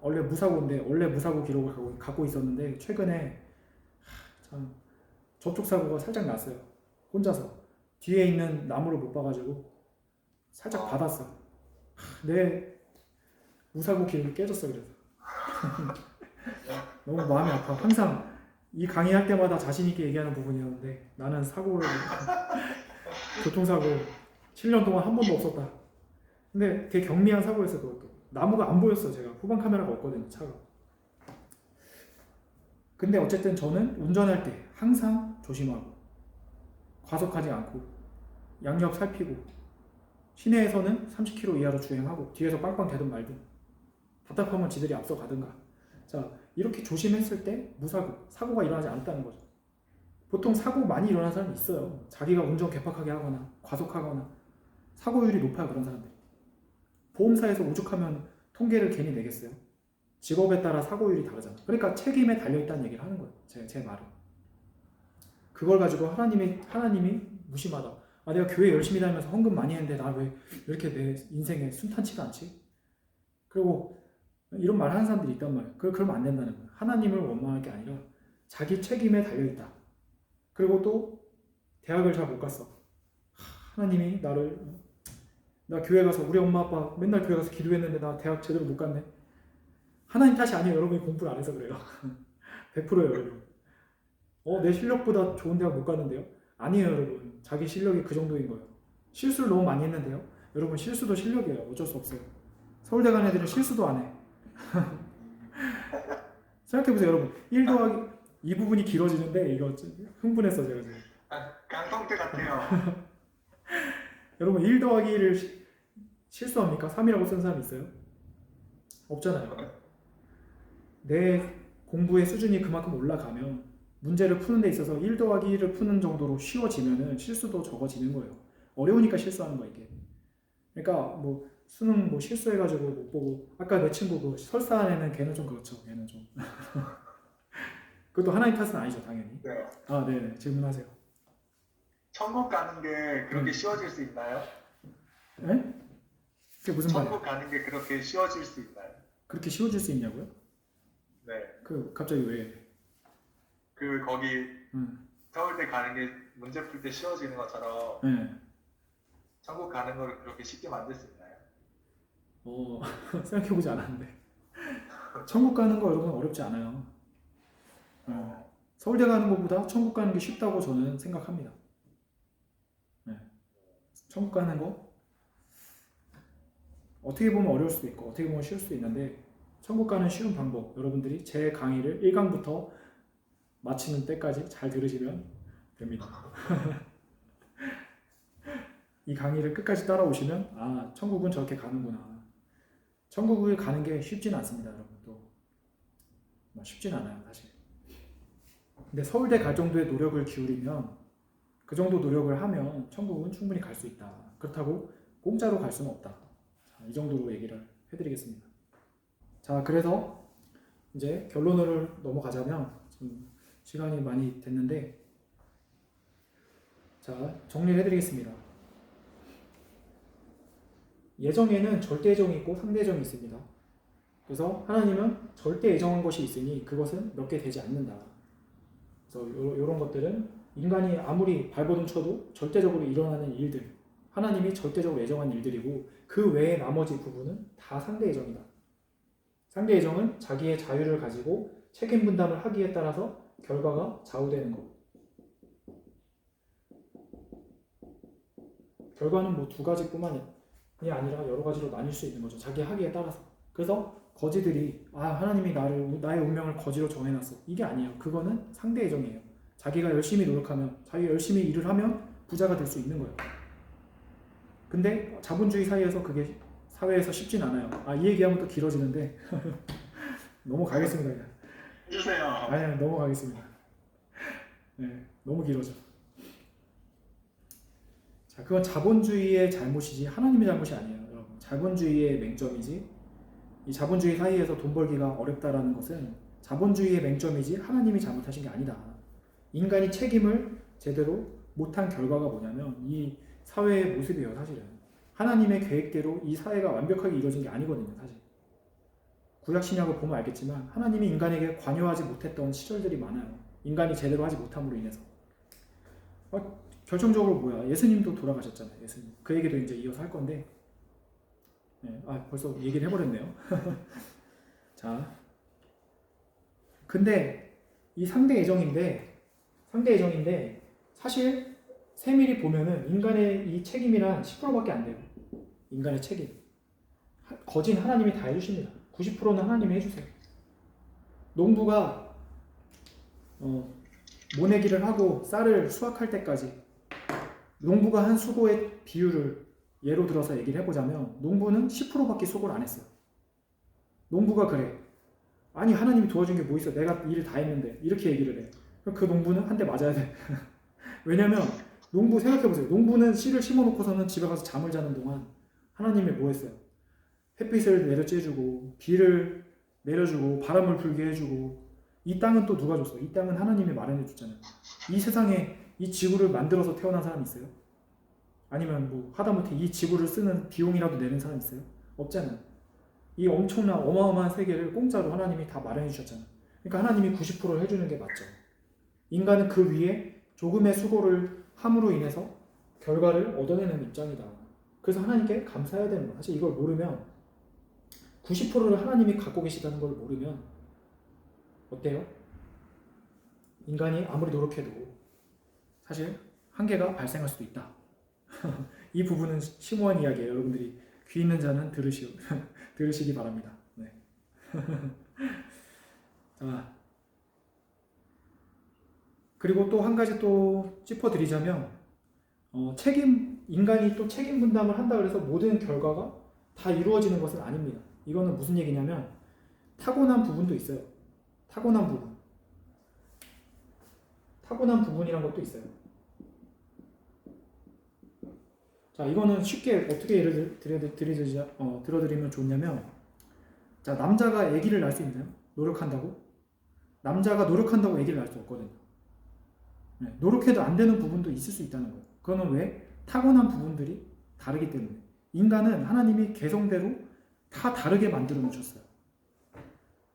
원래 무사고 기록을 갖고 있었는데 최근에 참 접촉 사고가 살짝 났어요. 혼자서 뒤에 있는 나무를 못 봐가지고 살짝 받았어. 내 무사고 기록이 깨졌어. 그래서 너무 마음이 아파. 항상 이 강의할 때마다 자신 있게 얘기하는 부분이었는데 나는 교통사고 7년 동안 한 번도 없었다. 근데 되게 경미한 사고였어. 그것도 나무가 안 보였어. 제가 후방 카메라가 없거든요, 차가. 근데 어쨌든 저는 운전할 때 항상 조심하고 과속하지 않고 양옆 살피고 시내에서는 30km 이하로 주행하고 뒤에서 빵빵 대든 말든 답답하면 지들이 앞서 가든가. 자, 이렇게 조심했을 때 사고가 일어나지 않았다는 거죠. 보통 사고 많이 일어나는 사람이 있어요. 자기가 운전 괴팍하게 하거나 과속하거나 사고율이 높아요, 그런 사람들이. 보험사에서 오죽하면 통계를 괜히 내겠어요? 직업에 따라 사고율이 다르잖아. 그러니까 책임에 달려있다는 얘기를 하는 거예요. 제 말은. 그걸 가지고 하나님이 무심하다. 내가 교회 열심히 다니면서 헌금 많이 했는데 나 왜 이렇게 내 인생에 순탄치가 않지? 그리고 이런 말 하는 사람들이 있단 말이에요. 그러면 안 된다는 거예요. 하나님을 원망할 게 아니라 자기 책임에 달려있다. 그리고 또 대학을 잘 못 갔어. 하나님이 나 교회 가서 우리 엄마 아빠 맨날 교회 가서 기도했는데 나 대학 제대로 못 갔네. 하나님 탓이 아니에요. 여러분이 공부를 안 해서 그래요. 100%예요, 여러분. 내 실력보다 좋은 대학 못 갔는데요? 아니에요, 여러분. 자기 실력이 그 정도인 거예요. 실수를 너무 많이 했는데요? 여러분, 실수도 실력이에요. 어쩔 수 없어요. 서울대 간 애들은 실수도 안 해. 생각해보세요, 여러분. 1 더하기 이 부분이 길어지는데 이거 흥분했어, 제가 지금. 강성태 같아요. 여러분, 1 더하기 1을 실수합니까? 3이라고 쓴 사람 있어요? 없잖아요. 내 공부의 수준이 그만큼 올라가면 문제를 푸는 데 있어서 1 더하기 1을 푸는 정도로 쉬워지면은 실수도 적어지는 거예요. 어려우니까 실수하는 거야, 이게. 그러니까 수능 실수해가지고 못 보고, 아까 내 친구 그 설사한 애는 걔는 좀 그렇죠. 걔는 좀. 그것도 하나님 탓은 아니죠, 당연히. 네. 네네. 질문하세요. 천국 가는 게 그렇게 쉬워질 수 있나요? 네? 그게 무슨 말이에요? 천국 가는 게 그렇게 쉬워질 수 있나요? 그렇게 쉬워질 수 있냐고요? 네. 갑자기 왜? 거기 서울대 가는 게 문제 풀 때 쉬워지는 것처럼 네. 천국 가는 걸 그렇게 쉽게 만들 수 있나요? 생각해보지 않았는데. 천국 가는 거 여러분 어렵지 않아요. 서울대 가는 것보다 천국 가는 게 쉽다고 저는 생각합니다. 네. 천국 가는 거 어떻게 보면 어려울 수도 있고 어떻게 보면 쉬울 수도 있는데, 천국 가는 쉬운 방법, 여러분들이 제 강의를 1강부터 마치는 때까지 잘 들으시면 됩니다. 이 강의를 끝까지 따라오시면 천국은 저렇게 가는구나. 천국을 가는 게 쉽지는 않습니다, 여러분. 또 쉽진 않아요, 사실. 근데 서울대 갈 정도의 노력을 기울이면, 그 정도 노력을 하면 천국은 충분히 갈 수 있다. 그렇다고 공짜로 갈 수는 없다. 자, 이 정도로 얘기를 해드리겠습니다. 자, 그래서 이제 결론으로 넘어가자면 지금 시간이 많이 됐는데, 자, 정리를 해드리겠습니다. 예정에는 절대 애정이 있고 상대 애정이 있습니다. 그래서 하나님은 절대 애정한 것이 있으니 그것은 몇 개 되지 않는다. 그래서 이런 것들은 인간이 아무리 발버둥 쳐도 절대적으로 일어나는 일들, 하나님이 절대적으로 애정한 일들이고, 그 외의 나머지 부분은 다 상대 애정이다. 상대 애정은 자기의 자유를 가지고 책임 분담을 하기에 따라서 결과가 좌우되는 것. 결과는 뭐 두 가지뿐만이 아니라 여러 가지로 나뉠 수 있는 거죠. 자기 하기에 따라서. 그래서 거지들이 하나님이 나의 운명을 거지로 정해놨어, 이게 아니에요. 그거는 상대 애정이에요. 자기가 열심히 노력하면, 자기가 열심히 일을 하면 부자가 될 수 있는 거예요. 근데 자본주의 사회에서 쉽진 않아요. 이 얘기하면 또 길어지는데 넘어가겠습니다. 해주세요. 아니, 넘어가겠습니다. 네, 너무 길어져. 자, 그건 자본주의의 잘못이지 하나님의 잘못이 아니에요, 여러분. 자본주의의 맹점이지, 이 자본주의 사이에서 돈 벌기가 어렵다라는 것은 자본주의의 맹점이지 하나님이 잘못하신 게 아니다. 인간이 책임을 제대로 못한 결과가 뭐냐면 이 사회의 모습이에요, 사실은. 하나님의 계획대로 이 사회가 완벽하게 이루어진 게 아니거든요, 사실. 구약 신약을 보면 알겠지만 하나님이 인간에게 관여하지 못했던 시절들이 많아요. 인간이 제대로 하지 못함으로 인해서. 결정적으로 뭐야? 예수님도 돌아가셨잖아요, 예수님. 그 얘기도 이제 이어서 할 건데, 네, 벌써 얘기를 해버렸네요. 자, 근데 이 상대 애정인데 사실 세밀히 보면은 인간의 이 책임이란 10%밖에 안 돼요. 인간의 책임. 거진 하나님이 다 해주십니다. 90%는 하나님이 해주세요. 농부가 모내기를 하고 쌀을 수확할 때까지 농부가 한 수고의 비율을 예로 들어서 얘기를 해보자면 농부는 10%밖에 수고를 안 했어요. 농부가 그래. 아니, 하나님이 도와준 게 뭐 있어? 내가 일을 다 했는데. 이렇게 얘기를 해. 그럼 그 농부는 한 대 맞아야 돼. 왜냐면 농부 생각해보세요. 농부는 씨를 심어놓고서는 집에 가서 잠을 자는 동안 하나님이 뭐 했어요? 햇빛을 내려쬐주고 비를 내려주고 바람을 불게 해주고. 이 땅은 또 누가 줬어? 이 땅은 하나님이 마련해 줬잖아요. 이 세상에 이 지구를 만들어서 태어난 사람이 있어요? 아니면 뭐 하다못해 이 지구를 쓰는 비용이라도 내는 사람 있어요? 없잖아요. 이 엄청난 어마어마한 세계를 공짜로 하나님이 다 마련해 주셨잖아요. 그러니까 하나님이 90%를 해주는 게 맞죠. 인간은 그 위에 조금의 수고를 함으로 인해서 결과를 얻어내는 입장이다. 그래서 하나님께 감사해야 되는 거예요. 사실 이걸 모르면, 90%를 하나님이 갖고 계시다는 걸 모르면 어때요? 인간이 아무리 노력해도 사실 한계가 발생할 수도 있다. 이 부분은 심오한 이야기예요. 여러분들이 귀 있는 자는 들으시기 바랍니다. 네. 자, 그리고 또 한 가지 또 짚어드리자면, 인간이 또 책임 분담을 한다 그래서 모든 결과가 다 이루어지는 것은 아닙니다. 이거는 무슨 얘기냐면 타고난 부분도 있어요. 타고난 부분이란 것도 있어요. 자, 이거는 쉽게 어떻게 예를 들어드리면 좋냐면, 자, 남자가 아기를 낳을 수 있나요? 노력한다고? 남자가 노력한다고 아기를 낳을 수 없거든요. 네, 노력해도 안 되는 부분도 있을 수 있다는 거예요. 그거는 왜? 타고난 부분들이 다르기 때문에. 인간은 하나님이 개성대로 다 다르게 만들어 놓으셨어요.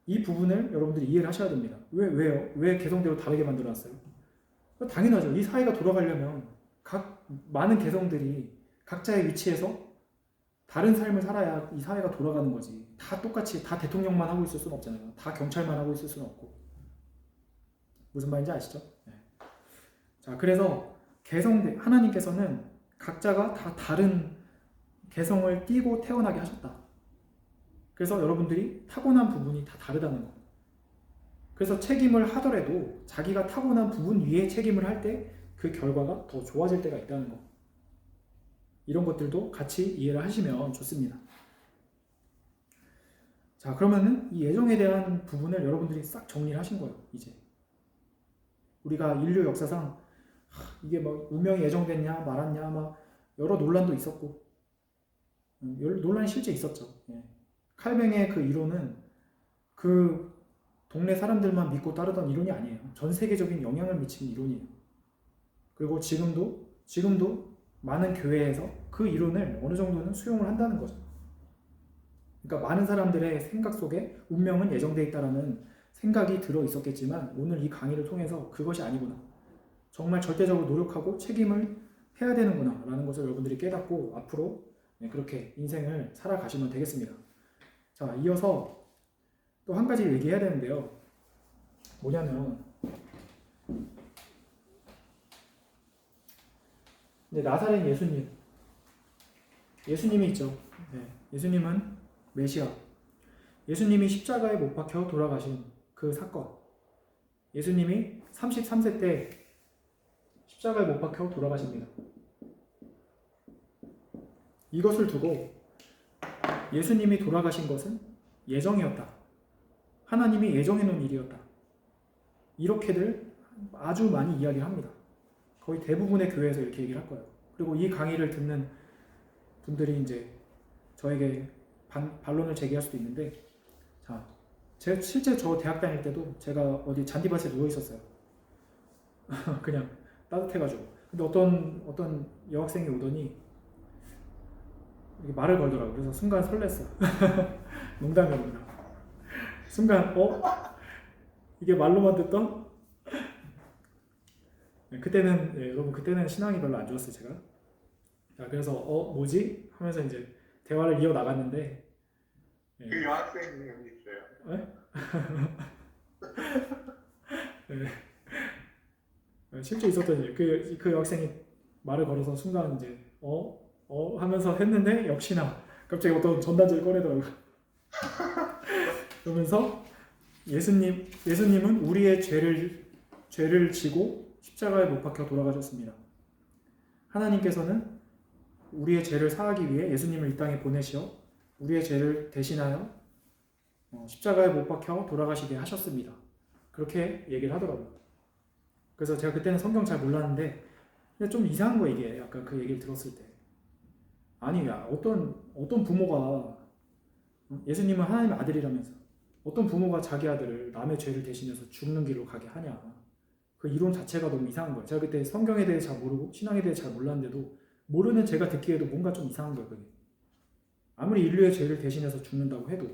이 부분을 여러분들이 이해를 하셔야 됩니다. 왜요? 왜 개성대로 다르게 만들어 놨어요? 당연하죠. 이 사회가 돌아가려면 많은 개성들이 각자의 위치에서 다른 삶을 살아야 이 사회가 돌아가는 거지. 다 똑같이 다 대통령만 하고 있을 수는 없잖아요. 다 경찰만 하고 있을 수는 없고. 무슨 말인지 아시죠? 네. 자, 그래서 하나님께서는 각자가 다 다른 개성을 띠고 태어나게 하셨다. 그래서 여러분들이 타고난 부분이 다 다르다는 거. 그래서 책임을 하더라도 자기가 타고난 부분 위에 책임을 할 때 그 결과가 더 좋아질 때가 있다는 거. 이런 것들도 같이 이해를 하시면 좋습니다. 자, 그러면은 이 애정에 대한 부분을 여러분들이 싹 정리를 하신 거예요, 이제. 우리가 인류 역사상 이게 뭐 운명이 애정됐냐 말았냐 막 여러 논란도 있었고, 논란이 실제 있었죠. 예. 칼뱅의 그 이론은 그 동네 사람들만 믿고 따르던 이론이 아니에요. 전 세계적인 영향을 미치는 이론이에요. 그리고 지금도 많은 교회에서 그 이론을 어느 정도는 수용을 한다는 거죠. 그러니까 많은 사람들의 생각 속에 운명은 예정되어 있다라는 생각이 들어 있었겠지만 오늘 이 강의를 통해서 그것이 아니구나. 정말 절대적으로 노력하고 책임을 해야 되는구나 라는 것을 여러분들이 깨닫고 앞으로 그렇게 인생을 살아가시면 되겠습니다. 자, 이어서 또 한 가지 얘기해야 되는데요. 뭐냐면 나사렛 예수님이 있죠. 예수님은 메시아. 예수님이 십자가에 못 박혀 돌아가신 그 사건. 예수님이 33세 때 십자가에 못 박혀 돌아가십니다. 이것을 두고 예수님이 돌아가신 것은 예정이었다. 하나님이 예정해 놓은 일이었다. 이렇게들 아주 많이 이야기를 합니다. 거의 대부분의 교회에서 이렇게 얘기를 할 거예요. 그리고 이 강의를 듣는 분들이 이제 저에게 반론을 제기할 수도 있는데, 자, 실제 저 대학 다닐 때도 제가 어디 잔디밭에 누워 있었어요. 그냥 따뜻해가지고. 근데 어떤 여학생이 오더니 이렇게 말을 걸더라고요. 그래서 순간 설렜어. 농담이었구나. 순간 이게 말로만 듣던? 그때는 여러분 그때는 신앙이 별로 안 좋았어요 제가. 자, 그래서 뭐지? 하면서 이제 대화를 이어 나갔는데 그 여학생이 여기 있어요. 실제 있었던 일. 그 여학생이 말을 걸어서 순간 이제 하면서 했는데 역시나 갑자기 어떤 전단지를 꺼내더라고요. 그러면서 예수님은 우리의 죄를 지고 십자가에 못 박혀 돌아가셨습니다. 하나님께서는 우리의 죄를 사하기 위해 예수님을 이 땅에 보내시어 우리의 죄를 대신하여 십자가에 못 박혀 돌아가시게 하셨습니다. 그렇게 얘기를 하더라고요. 그래서 제가 그때는 성경 잘 몰랐는데 근데 좀 이상한 거 이게 약간 그 얘기를 들었을 때 아니 야 어떤 부모가 예수님은 하나님의 아들이라면서 어떤 부모가 자기 아들을 남의 죄를 대신해서 죽는 길로 가게 하냐. 그 이론 자체가 너무 이상한 거예요. 제가 그때 성경에 대해 잘 모르고 신앙에 대해 잘 몰랐는데도 모르는 제가 듣기에도 뭔가 좀 이상한 거예요. 그게. 아무리 인류의 죄를 대신해서 죽는다고 해도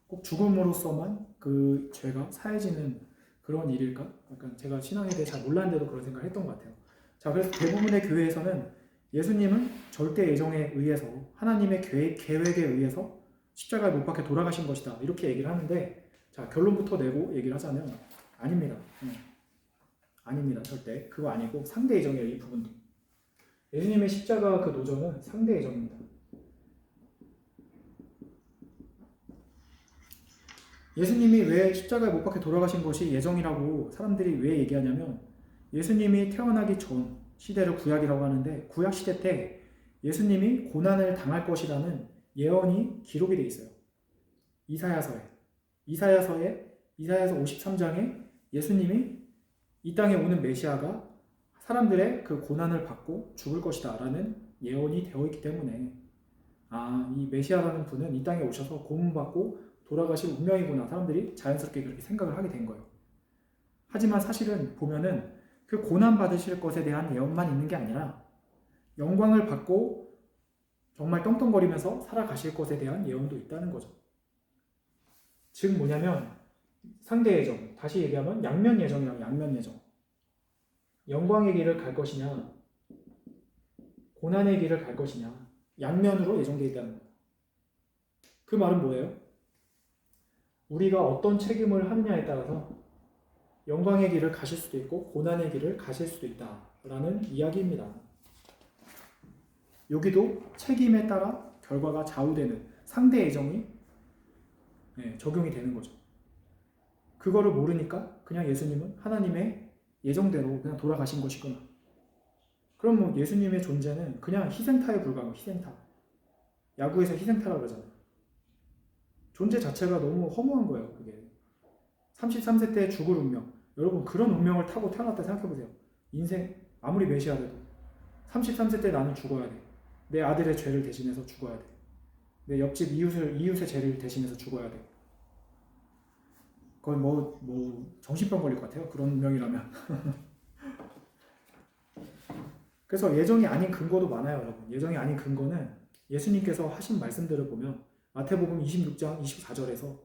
꼭 죽음으로써만 그 죄가 사해지는 그런 일일까? 약간 제가 신앙에 대해 잘 몰랐는데도 그런 생각을 했던 것 같아요. 자, 그래서 대부분의 교회에서는 예수님은 절대 예정에 의해서 하나님의 계획에 의해서 십자가에 못 박혀 돌아가신 것이다. 이렇게 얘기를 하는데 자, 결론부터 내고 얘기를 하자면 아닙니다. 아닙니다. 절대. 그거 아니고 상대 예정이에요. 이 부분도. 예수님의 십자가 그 노정은 상대 예정입니다. 예수님이 왜 십자가에 못 박혀 돌아가신 것이 예정이라고 사람들이 왜 얘기하냐면 예수님이 태어나기 전 시대를 구약이라고 하는데 구약 시대 때 예수님이 고난을 당할 것이라는 예언이 기록이 되어 있어요. 이사야서 53장에 예수님이 이 땅에 오는 메시아가 사람들의 그 고난을 받고 죽을 것이다 라는 예언이 되어 있기 때문에 이 메시아라는 분은 이 땅에 오셔서 고문받고 돌아가실 운명이구나 사람들이 자연스럽게 그렇게 생각을 하게 된 거예요. 하지만 사실은 보면은 그 고난 받으실 것에 대한 예언만 있는 게 아니라 영광을 받고 정말 떵떵거리면서 살아가실 것에 대한 예언도 있다는 거죠. 즉 뭐냐면 상대 예정, 다시 얘기하면 양면 예정이랑 양면 예정. 영광의 길을 갈 것이냐 고난의 길을 갈 것이냐 양면으로 예정되어 있다는 거예요. 그 말은 뭐예요? 우리가 어떤 책임을 하느냐에 따라서 영광의 길을 가실 수도 있고 고난의 길을 가실 수도 있다라는 이야기입니다. 여기도 책임에 따라 결과가 좌우되는 상대 예정이 적용이 되는 거죠. 그거를 모르니까 그냥 예수님은 하나님의 예정대로 그냥 돌아가신 것이구나. 그럼 뭐 예수님의 존재는 그냥 희생타에 불과한 희생타. 야구에서 희생타라고 그러잖아요. 존재 자체가 너무 허무한 거예요. 그게 33세 때 죽을 운명. 여러분 그런 운명을 타고 태어났다 생각해보세요. 인생 아무리 메시아라도 33세 때 나는 죽어야 돼. 내 아들의 죄를 대신해서 죽어야 돼. 내 옆집 이웃의 죄를 대신해서 죽어야 돼. 거의 뭐 정신병 걸릴 것 같아요. 그런 운명이라면. 그래서 예정이 아닌 근거도 많아요, 여러분. 예정이 아닌 근거는 예수님께서 하신 말씀들을 보면 마태복음 26장 24절에서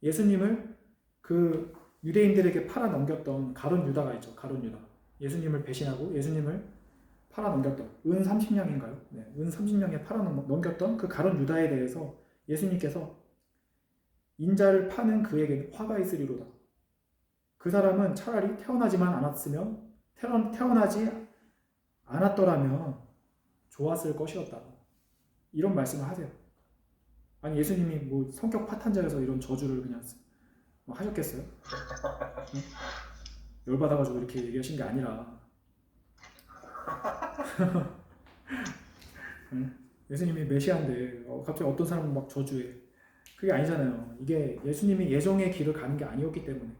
예수님을 그 유대인들에게 팔아 넘겼던 가룟 유다가 있죠. 가룟 유다. 예수님을 배신하고 예수님을 팔아 넘겼던 은 30냥인가요? 네, 은 30냥에 팔아 넘겼던 그 가룟 유다에 대해서 예수님께서 인자를 파는 그에게는 화가 있으리로다. 그 사람은 차라리 태어나지만 않았으면 태어나지 않았더라면 좋았을 것이었다. 이런 말씀을 하세요. 아니 예수님이 뭐 성격 파탄자여서 이런 저주를 그냥 뭐 하셨겠어요? 응? 열받아가지고 이렇게 얘기하신 게 아니라 응? 예수님이 메시아인데 갑자기 어떤 사람은 막 저주해. 그게 아니잖아요. 이게 예수님이 예정의 길을 가는 게 아니었기 때문에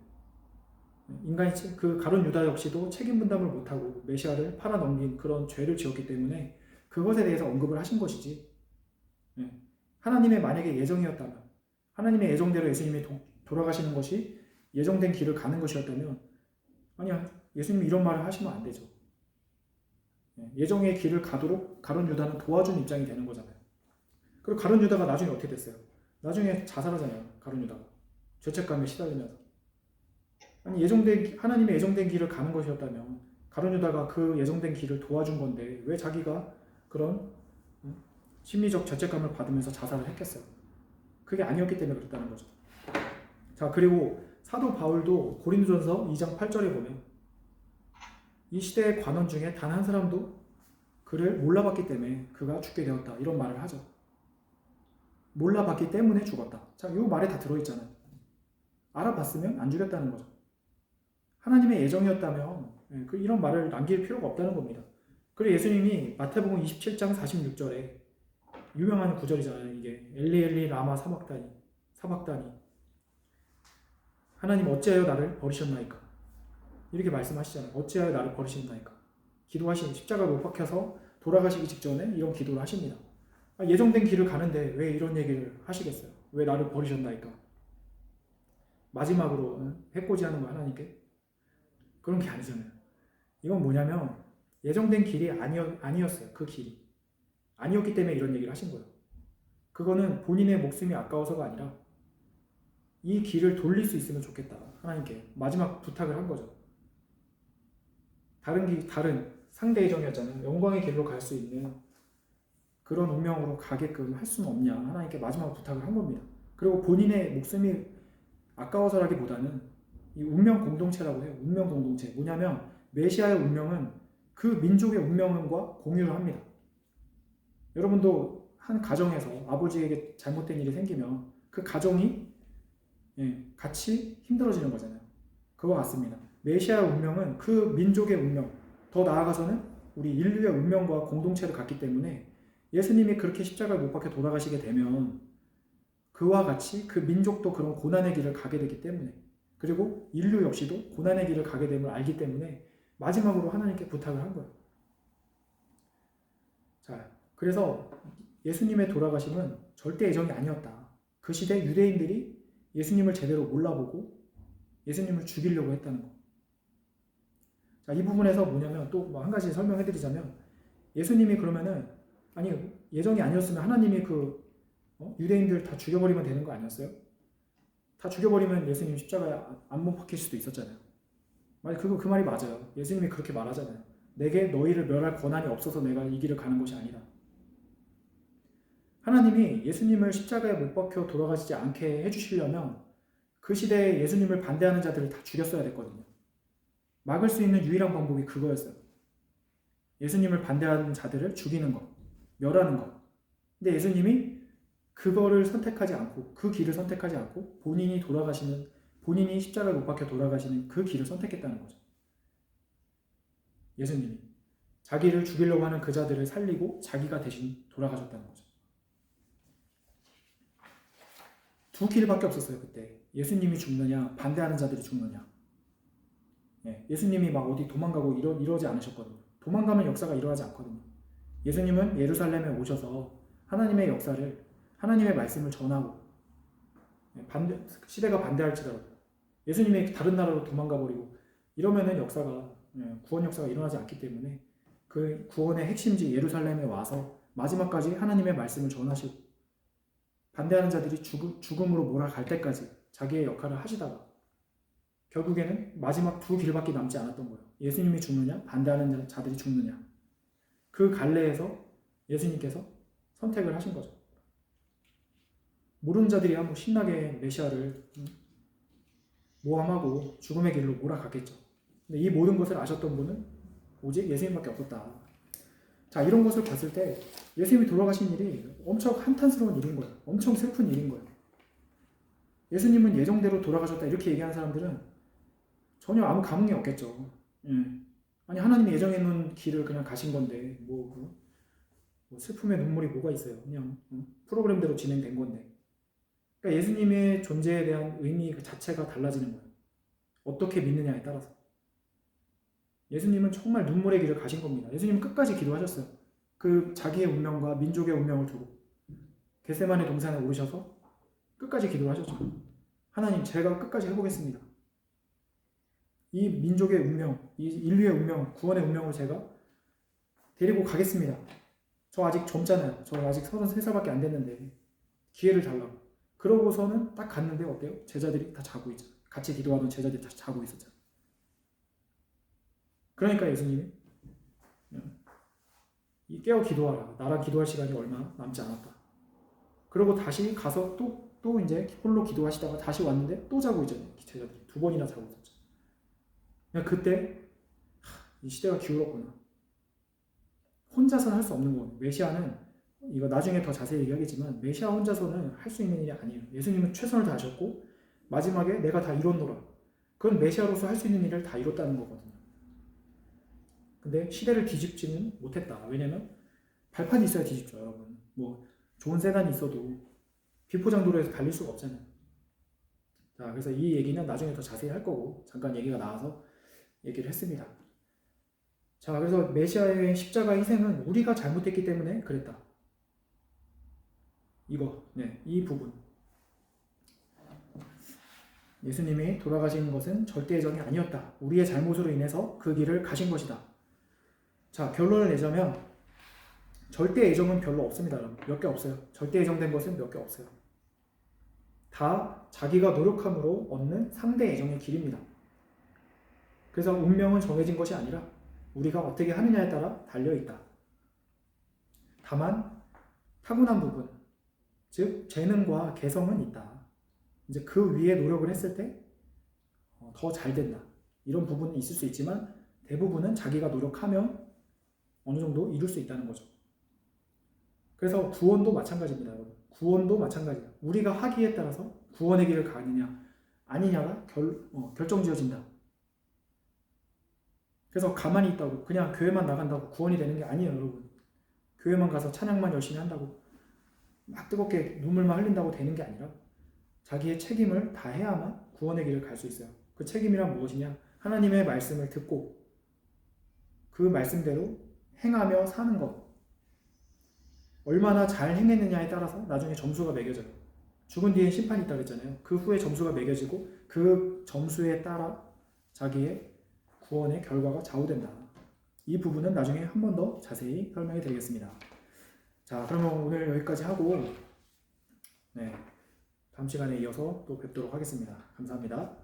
인간이 그 가룟 유다 역시도 책임 분담을 못하고 메시아를 팔아넘긴 그런 죄를 지었기 때문에 그것에 대해서 언급을 하신 것이지. 하나님의 만약에 예정이었다면 하나님의 예정대로 예수님이 돌아가시는 것이 예정된 길을 가는 것이었다면 아니야 예수님이 이런 말을 하시면 안 되죠. 예정의 길을 가도록 가룟 유다는 도와준 입장이 되는 거잖아요. 그리고 가룟 유다가 나중에 어떻게 됐어요? 나중에 자살하잖아요. 가룟 유다가 죄책감에 시달리면서 아니 하나님의 예정된 길을 가는 것이었다면 가룟 유다가 그 예정된 길을 도와준 건데 왜 자기가 그런 심리적 죄책감을 받으면서 자살을 했겠어요? 그게 아니었기 때문에 그랬다는 거죠. 자, 그리고 사도 바울도 고린도전서 2장 8절에 보면 이 시대의 관원 중에 단 한 사람도 그를 몰라봤기 때문에 그가 죽게 되었다. 이런 말을 하죠. 몰라봤기 때문에 죽었다. 자, 이 말에 다 들어있잖아요. 알아봤으면 안 죽였다는 거죠. 하나님의 예정이었다면 이런 말을 남길 필요가 없다는 겁니다. 그리고 예수님이 마태복음 27장 46절에 유명한 구절이잖아요. 이게 엘리 엘리 라마 사박다니 하나님 어찌하여 나를 버리셨나이까 이렇게 말씀하시잖아요. 어찌하여 나를 버리셨나이까 기도하시니 십자가 못 박혀서 돌아가시기 직전에 이런 기도를 하십니다. 예정된 길을 가는데 왜 이런 얘기를 하시겠어요? 왜 나를 버리셨나이까? 마지막으로 해코지하는 거 하나님께? 그런 게 아니잖아요. 이건 뭐냐면 예정된 길이 아니었어요. 그 길이 아니었기 때문에 이런 얘기를 하신 거예요. 그거는 본인의 목숨이 아까워서가 아니라 이 길을 돌릴 수 있으면 좋겠다. 하나님께 마지막 부탁을 한 거죠. 다른 상대 예정이었잖아요. 영광의 길로 갈 수 있는 그런 운명으로 가게끔 할 수는 없냐. 하나님께 마지막 부탁을 한 겁니다. 그리고 본인의 목숨이 아까워서라기보다는 이 운명 공동체라고 해요. 운명 공동체. 뭐냐면 메시아의 운명은 그 민족의 운명과 공유를 합니다. 여러분도 한 가정에서 아버지에게 잘못된 일이 생기면 그 가정이 같이 힘들어지는 거잖아요. 그와 같습니다. 메시아의 운명은 그 민족의 운명, 더 나아가서는 우리 인류의 운명과 공동체를 갖기 때문에 예수님이 그렇게 십자가에 못 박혀 돌아가시게 되면 그와 같이 그 민족도 그런 고난의 길을 가게 되기 때문에 그리고 인류 역시도 고난의 길을 가게 됨을 알기 때문에 마지막으로 하나님께 부탁을 한 거예요. 자, 그래서 예수님의 돌아가심은 절대 예정이 아니었다. 그 시대 유대인들이 예수님을 제대로 몰라보고 예수님을 죽이려고 했다는 거. 자, 이 부분에서 뭐냐면 또 한 가지 설명해드리자면 예수님이 그러면은 아니 예정이 아니었으면 하나님이 유대인들 다 죽여버리면 되는 거 아니었어요? 다 죽여버리면 예수님 십자가에 안 못 박힐 수도 있었잖아요. 그 말이 맞아요. 예수님이 그렇게 말하잖아요. 내게 너희를 멸할 권한이 없어서 내가 이 길을 가는 것이 아니다. 하나님이 예수님을 십자가에 못 박혀 돌아가시지 않게 해주시려면 그 시대에 예수님을 반대하는 자들을 다 죽였어야 됐거든요. 막을 수 있는 유일한 방법이 그거였어요. 예수님을 반대하는 자들을 죽이는 것, 멸하는 것. 근데 예수님이 그거를 선택하지 않고 그 길을 선택하지 않고 본인이 십자가에 못 박혀 돌아가시는 그 길을 선택했다는 거죠. 예수님이 자기를 죽이려고 하는 그 자들을 살리고 자기가 대신 돌아가셨다는 거죠. 두 길밖에 없었어요. 그때 예수님이 죽느냐 반대하는 자들이 죽느냐. 예수님이 막 어디 도망가고 이러지 않으셨거든요. 도망가면 역사가 일어나지 않거든요. 예수님은 예루살렘에 오셔서 하나님의 역사를 하나님의 말씀을 전하고 시대가 반대할지라도 예수님이 다른 나라로 도망가 버리고 이러면은 역사가 구원 역사가 일어나지 않기 때문에 그 구원의 핵심지 예루살렘에 와서 마지막까지 하나님의 말씀을 전하시고 반대하는 자들이 죽음으로 몰아갈 때까지 자기의 역할을 하시다가 결국에는 마지막 두 길밖에 남지 않았던 거예요. 예수님이 죽느냐, 반대하는 자들이 죽느냐. 그 갈래에서 예수님께서 선택을 하신 거죠. 모르는 자들이야 뭐 신나게 메시아를 모함하고 죽음의 길로 몰아갔겠죠. 근데 이 모든 것을 아셨던 분은 오직 예수님밖에 없었다. 자, 이런 것을 봤을 때 예수님이 돌아가신 일이 엄청 한탄스러운 일인 거예요. 엄청 슬픈 일인 거예요. 예수님은 예정대로 돌아가셨다 이렇게 얘기하는 사람들은 전혀 아무 감흥이 없겠죠. 아니 하나님이 예정해 놓은 길을 그냥 가신 건데 뭐 슬픔의 눈물이 뭐가 있어요. 그냥 프로그램대로 진행된 건데. 그러니까 예수님의 존재에 대한 의미 그 자체가 달라지는 거예요. 어떻게 믿느냐에 따라서. 예수님은 정말 눈물의 길을 가신 겁니다. 예수님은 끝까지 기도하셨어요. 그 자기의 운명과 민족의 운명을 두고 겟세마네 동산에 오르셔서 끝까지 기도하셨죠. 하나님, 제가 끝까지 해보겠습니다. 이 민족의 운명, 이 인류의 운명, 구원의 운명을 제가 데리고 가겠습니다. 저 아직 젊잖아요. 저 아직 33살밖에 안 됐는데 기회를 달라고. 그러고서는 딱 갔는데 어때요? 제자들이 다 자고 있죠. 같이 기도하던 제자들이 다 자고 있었잖아요. 그러니까 예수님이 깨어 기도하라. 나랑 기도할 시간이 얼마 남지 않았다. 그리고 다시 가서 또 이제 홀로 기도하시다가 다시 왔는데 또 자고 있잖아요. 제자들이 두 번이나 자고 있었죠. 그냥 그때 이 시대가 기울었구나. 혼자서는 할 수 없는 거예요. 메시아는 이거 나중에 더 자세히 얘기하겠지만 메시아 혼자서는 할 수 있는 일이 아니에요. 예수님은 최선을 다하셨고 마지막에 내가 다 이뤘노라. 그건 메시아로서 할 수 있는 일을 다 이뤘다는 거거든요. 근데 시대를 뒤집지는 못했다. 왜냐면 발판이 있어야 뒤집죠, 여러분. 뭐 좋은 세단이 있어도 비포장도로에서 달릴 수가 없잖아요. 자, 그래서 이 얘기는 나중에 더 자세히 할 거고 잠깐 얘기가 나와서 얘기를 했습니다. 자, 그래서 메시아의 십자가 희생은 우리가 잘못했기 때문에 그랬다. 이 부분. 예수님이 돌아가신 것은 절대의 정이 아니었다. 우리의 잘못으로 인해서 그 길을 가신 것이다. 자, 결론을 내자면 절대 애정은 별로 없습니다. 몇 개 없어요. 절대 애정된 것은 몇 개 없어요. 다 자기가 노력함으로 얻는 상대 애정의 길입니다. 그래서 운명은 정해진 것이 아니라 우리가 어떻게 하느냐에 따라 달려있다. 다만 타고난 부분, 즉 재능과 개성은 있다. 이제 그 위에 노력을 했을 때 더 잘 된다. 이런 부분은 있을 수 있지만 대부분은 자기가 노력하면 어느 정도 이룰 수 있다는 거죠. 그래서 구원도 마찬가지입니다, 여러분. 구원도 마찬가지예요. 우리가 하기에 따라서 구원의 길을 가느냐 아니냐가 결정지어진다. 그래서 가만히 있다고 그냥 교회만 나간다고 구원이 되는 게 아니에요, 여러분. 교회만 가서 찬양만 열심히 한다고 막 뜨겁게 눈물만 흘린다고 되는 게 아니라 자기의 책임을 다해야만 구원의 길을 갈 수 있어요. 그 책임이란 무엇이냐? 하나님의 말씀을 듣고 그 말씀대로 행하며 사는 것. 얼마나 잘 행했느냐에 따라서 나중에 점수가 매겨져요. 죽은 뒤에 심판이 있다고 했잖아요. 그 후에 점수가 매겨지고 그 점수에 따라 자기의 구원의 결과가 좌우된다. 이 부분은 나중에 한 번 더 자세히 설명해 드리겠습니다. 자, 그러면 오늘 여기까지 하고 다음 시간에 이어서 또 뵙도록 하겠습니다. 감사합니다.